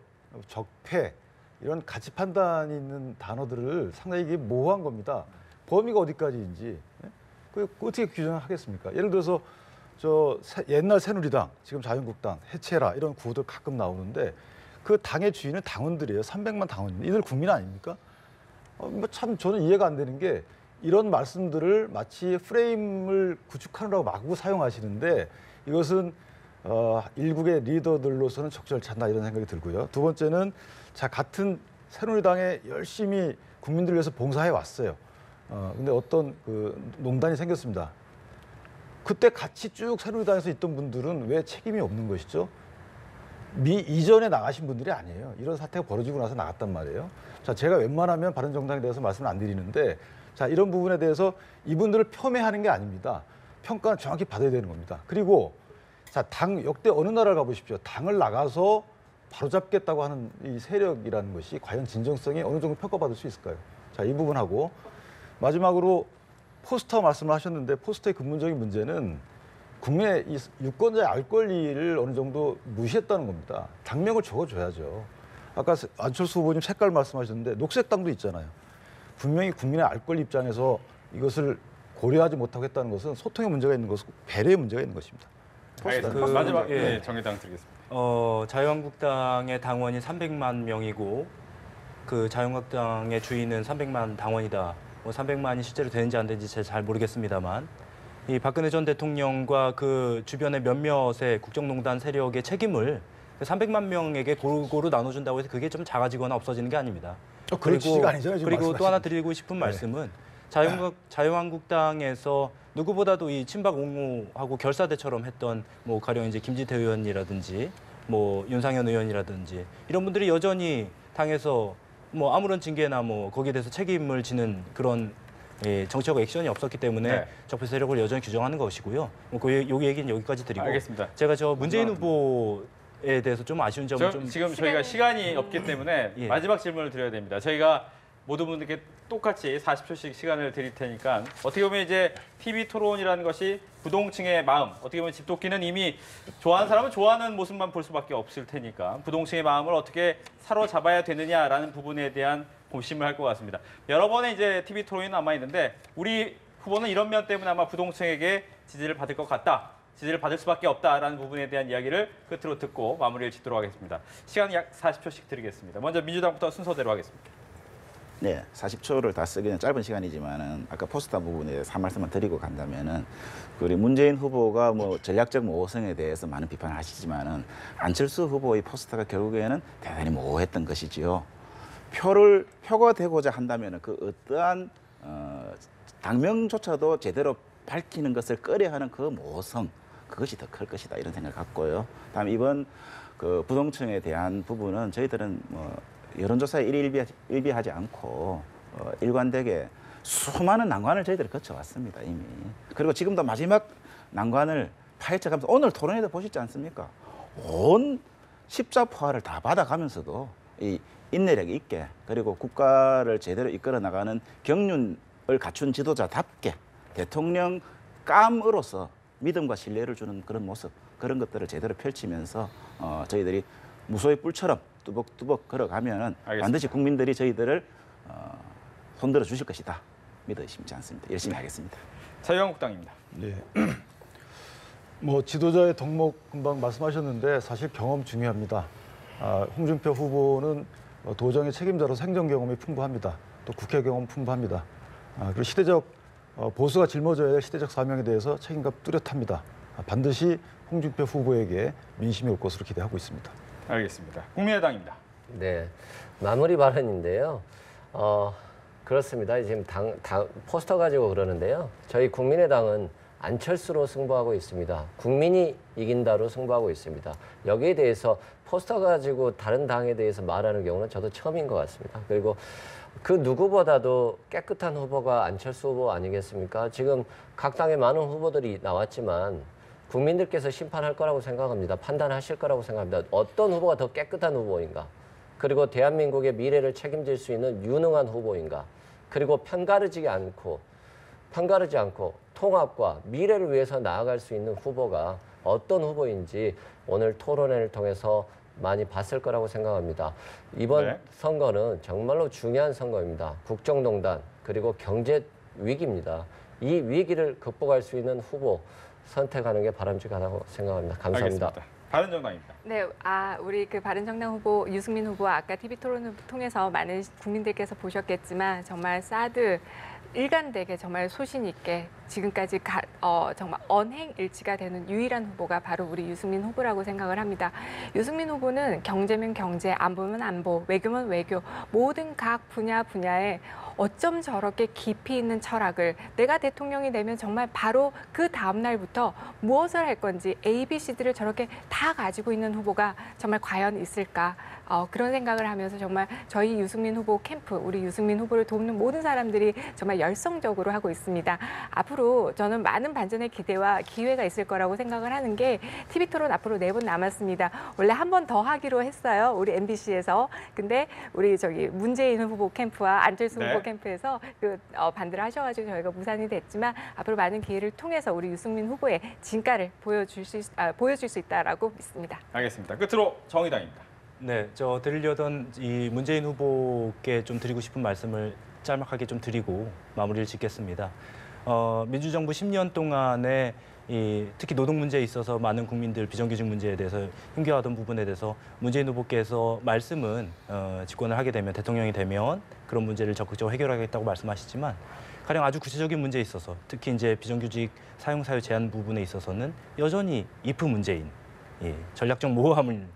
적폐 이런 가치 판단이 있는 단어들을 상당히 이게 모호한 겁니다. 범위가 어디까지인지 그 어떻게 규정하겠습니까? 예를 들어서 옛날 새누리당, 지금 자유한국당 해체라 이런 구호들 가끔 나오는데 그 당의 주인은 당원들이에요. 300만 당원. 이들 국민 아닙니까? 참 저는 이해가 안 되는 게 이런 말씀들을 마치 프레임을 구축하느라고 마구 사용하시는데 이것은 일국의 리더들로서는 적절치 않나 이런 생각이 들고요. 두 번째는 자 같은 새누리당에 열심히 국민들을 위해서 봉사해 왔어요. 근데 어떤 그 농단이 생겼습니다. 그때 같이 쭉 새누리당에서 있던 분들은 왜 책임이 없는 것이죠? 이전에 나가신 분들이 아니에요. 이런 사태가 벌어지고 나서 나갔단 말이에요. 자, 제가 웬만하면 바른정당에 대해서 말씀을 안 드리는데 자, 이런 부분에 대해서 이분들을 폄훼하는 게 아닙니다. 평가는 정확히 받아야 되는 겁니다. 그리고 자, 역대 어느 나라를 가보십시오. 당을 나가서 바로잡겠다고 하는 이 세력이라는 것이 과연 진정성이 어느 정도 평가받을 수 있을까요? 자, 이 부분하고 마지막으로 포스터 말씀을 하셨는데 포스터의 근본적인 문제는 국민의 이 유권자의 알 권리를 어느 정도 무시했다는 겁니다. 당명을 적어줘야죠. 아까 안철수 후보님 색깔 말씀하셨는데 녹색당도 있잖아요. 분명히 국민의 알 권리 입장에서 이것을 고려하지 못하고 했다는 것은 소통의 문제가 있는 것이고 배려의 문제가 있는 것입니다. 알겠습니다. 마지막 정의당 드리겠습니다. 자유한국당의 당원이 300만 명이고 그 자유한국당의 주인은 300만 당원이다. 300만이 실제로 되는지 안 되는지 제가 잘 모르겠습니다만 이 박근혜 전 대통령과 그 주변의 몇몇의 국정농단 세력의 책임을 300만 명에게 고루고루 나눠준다고 해서 그게 좀 작아지거나 없어지는 게 아닙니다. 그런 취지가 아니잖아요. 지금 그리고 또 하나 말씀하시는. 드리고 싶은 말씀은 자유한국당에서 누구보다도 이 친박 옹호하고 결사대처럼 했던 뭐 가령 이제 김지태 의원이라든지 뭐 윤상현 의원이라든지 이런 분들이 여전히 당에서 뭐 아무런 징계나 뭐 거기에 대해서 책임을 지는 그런 정치적 액션이 없었기 때문에 적폐 세력을 여전히 규정하는 것이고요. 요 얘기는 여기까지 드리고 알겠습니다. 제가 문재인 후보에 대해서 좀 아쉬운 점은 좀 지금 저희가 시간이 없기 때문에 마지막 질문을 드려야 됩니다. 저희가 모든 분들께 똑같이 40초씩 시간을 드릴 테니까 어떻게 보면 이제 TV 토론이라는 것이 부동층의 마음, 어떻게 보면 집도끼는 이미 좋아하는 사람은 좋아하는 모습만 볼 수밖에 없을 테니까 부동층의 마음을 어떻게 사로잡아야 되느냐라는 부분에 대한 고심을 할 것 같습니다. 여러 번의 이제 TV 토론이 남아 있는데 우리 후보는 이런 면 때문에 아마 부동층에게 지지를 받을 것 같다. 지지를 받을 수밖에 없다라는 부분에 대한 이야기를 끝으로 듣고 마무리를 짓도록 하겠습니다. 시간 약 40초씩 드리겠습니다. 먼저 민주당부터 순서대로 하겠습니다. 네, 40초를 다 쓰기는 짧은 시간이지만은 아까 포스터 부분에 대해서 한 말씀만 드리고 간다면은 우리 문재인 후보가 뭐 전략적 모호성에 대해서 많은 비판을 하시지만은 안철수 후보의 포스터가 결국에는 대단히 모호했던 것이지요. 표가 되고자 한다면은 그 어떠한 당명조차도 제대로 밝히는 것을 꺼려하는 그 모호성 그것이 더 클 것이다 이런 생각을 갖고요. 다음 이번 그 부동층에 대한 부분은 저희들은 뭐 여론조사에 일비하지 않고 일관되게 수많은 난관을 저희들이 거쳐왔습니다 이미. 그리고 지금도 마지막 난관을 파헤쳐가면서 오늘 토론회도 보시지 않습니까? 온 십자포화를 다 받아가면서도 이 인내력 있게 그리고 국가를 제대로 이끌어 나가는 경륜을 갖춘 지도자답게 대통령감으로서 믿음과 신뢰를 주는 그런 모습 그런 것들을 제대로 펼치면서 저희들이 무소의 뿔처럼 뚜벅뚜벅 걸어가면 반드시 국민들이 저희들을 손들어 주실 것이다. 믿어 의심치 않습니다. 열심히 하겠습니다. 자유한국당입니다. 네. 뭐 지도자의 덕목 금방 말씀하셨는데 사실 경험 중요합니다. 홍준표 후보는 도정의 책임자로서 행정 경험이 풍부합니다. 또 국회 경험 풍부합니다. 그리고 시대적 보수가 짊어져야 할 시대적 사명에 대해서 책임감 뚜렷합니다. 반드시 홍준표 후보에게 민심이 올 것으로 기대하고 있습니다. 알겠습니다. 국민의당입니다. 네, 마무리 발언인데요. 그렇습니다. 지금 포스터 가지고 그러는데요. 저희 국민의당은 안철수로 승부하고 있습니다. 국민이 이긴다로 승부하고 있습니다. 여기에 대해서 포스터 가지고 다른 당에 대해서 말하는 경우는 저도 처음인 것 같습니다. 그리고 그 누구보다도 깨끗한 후보가 안철수 후보 아니겠습니까? 지금 각 당의 많은 후보들이 나왔지만 국민들께서 심판할 거라고 생각합니다. 판단하실 거라고 생각합니다. 어떤 후보가 더 깨끗한 후보인가? 그리고 대한민국의 미래를 책임질 수 있는 유능한 후보인가? 그리고 편가르지 않고 통합과 미래를 위해서 나아갈 수 있는 후보가 어떤 후보인지 오늘 토론회를 통해서 많이 봤을 거라고 생각합니다. 이번 선거는 정말로 중요한 선거입니다. 국정농단 그리고 경제 위기입니다. 이 위기를 극복할 수 있는 후보 선택하는 게 바람직하다고 생각합니다. 감사합니다. 알겠습니다. 바른정당입니다. 네, 우리 그 바른정당 후보 유승민 후보 아까 TV 토론을 통해서 많은 국민들께서 보셨겠지만 정말 사드 일관되게 정말 소신 있게 지금까지 정말 언행일치가 되는 유일한 후보가 바로 우리 유승민 후보라고 생각을 합니다. 유승민 후보는 경제면 경제, 안보면 안보, 외교면 외교 모든 각 분야에 어쩜 저렇게 깊이 있는 철학을 내가 대통령이 되면 정말 바로 그 다음 날부터 무엇을 할 건지 ABC들을 저렇게 다 가지고 있는 후보가 정말 과연 있을까? 그런 생각을 하면서 정말 저희 유승민 후보 캠프, 우리 유승민 후보를 돕는 모든 사람들이 정말 열성적으로 하고 있습니다. 앞으로 저는 많은 반전의 기대와 기회가 있을 거라고 생각을 하는 게 TV 토론 앞으로 4번 남았습니다. 원래 한 번 더 하기로 했어요. 우리 MBC에서. 근데 우리 문재인 후보 캠프와 안철수 후보 캠프에서 반대를 하셔가지고 저희가 무산이 됐지만 앞으로 많은 기회를 통해서 우리 유승민 후보의 진가를 보여줄 수 있다라고 믿습니다. 알겠습니다. 끝으로 정의당입니다. 네, 저 드리려던 이 문재인 후보께 좀 드리고 싶은 말씀을 짤막하게 좀 드리고 마무리를 짓겠습니다. 민주정부 10년 동안에 특히 노동 문제에 있어서 많은 국민들 비정규직 문제에 대해서 힘겨워하던 부분에 대해서 문재인 후보께서 말씀은 집권을 하게 되면 대통령이 되면 그런 문제를 적극적으로 해결하겠다고 말씀하시지만 가령 아주 구체적인 문제에 있어서 특히 이제 비정규직 사용 사유 제한 부분에 있어서는 여전히 if 문제인 전략적 모호함을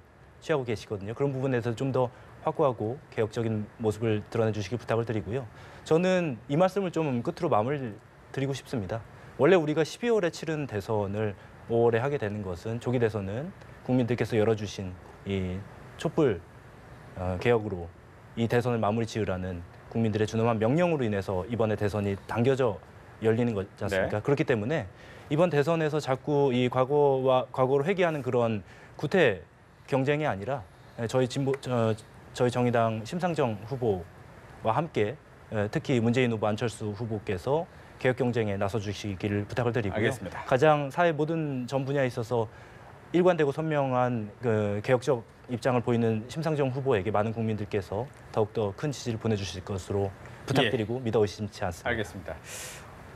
취하고 계시거든요. 그런 부분에 대해서 좀 더 확고하고 개혁적인 모습을 드러내 주시길 부탁을 드리고요. 저는 이 말씀을 좀 끝으로 마무리를 드리고 싶습니다. 원래 우리가 12월에 치른 대선을 5월에 하게 되는 것은 조기 대선은 국민들께서 열어주신 이 촛불 개혁으로 이 대선을 마무리 지으라는 국민들의 준엄한 명령으로 인해서 이번에 대선이 당겨져 열리는 거지 않습니까? 네. 그렇기 때문에 이번 대선에서 자꾸 이 과거를 회귀하는 그런 구태 경쟁이 아니라 저희 정의당 심상정 후보와 함께 특히 문재인 후보, 안철수 후보께서 개혁 경쟁에 나서 주시기를 부탁을 드리고요. 알겠습니다. 가장 사회 모든 전 분야에 있어서 일관되고 선명한 개혁적 입장을 보이는 심상정 후보에게 많은 국민들께서 더욱더 큰 지지를 보내주실 것으로 부탁드리고 믿어 의심치 않습니다. 알겠습니다.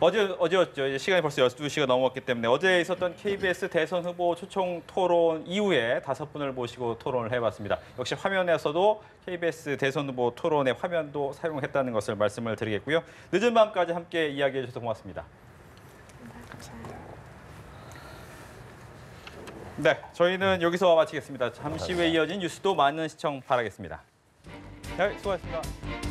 어제였죠. 이제 시간이 벌써 12시가 넘었기 때문에 어제 있었던 KBS 대선 후보 초청 토론 이후에 5분을 모시고 토론을 해봤습니다. 역시 화면에서도 KBS 대선 후보 토론의 화면도 사용했다는 것을 말씀을 드리겠고요. 늦은 밤까지 함께 이야기해 주셔서 고맙습니다. 네, 저희는 여기서 마치겠습니다. 잠시 후에 이어진 뉴스도 많은 시청 바라겠습니다. 네, 수고하셨습니다.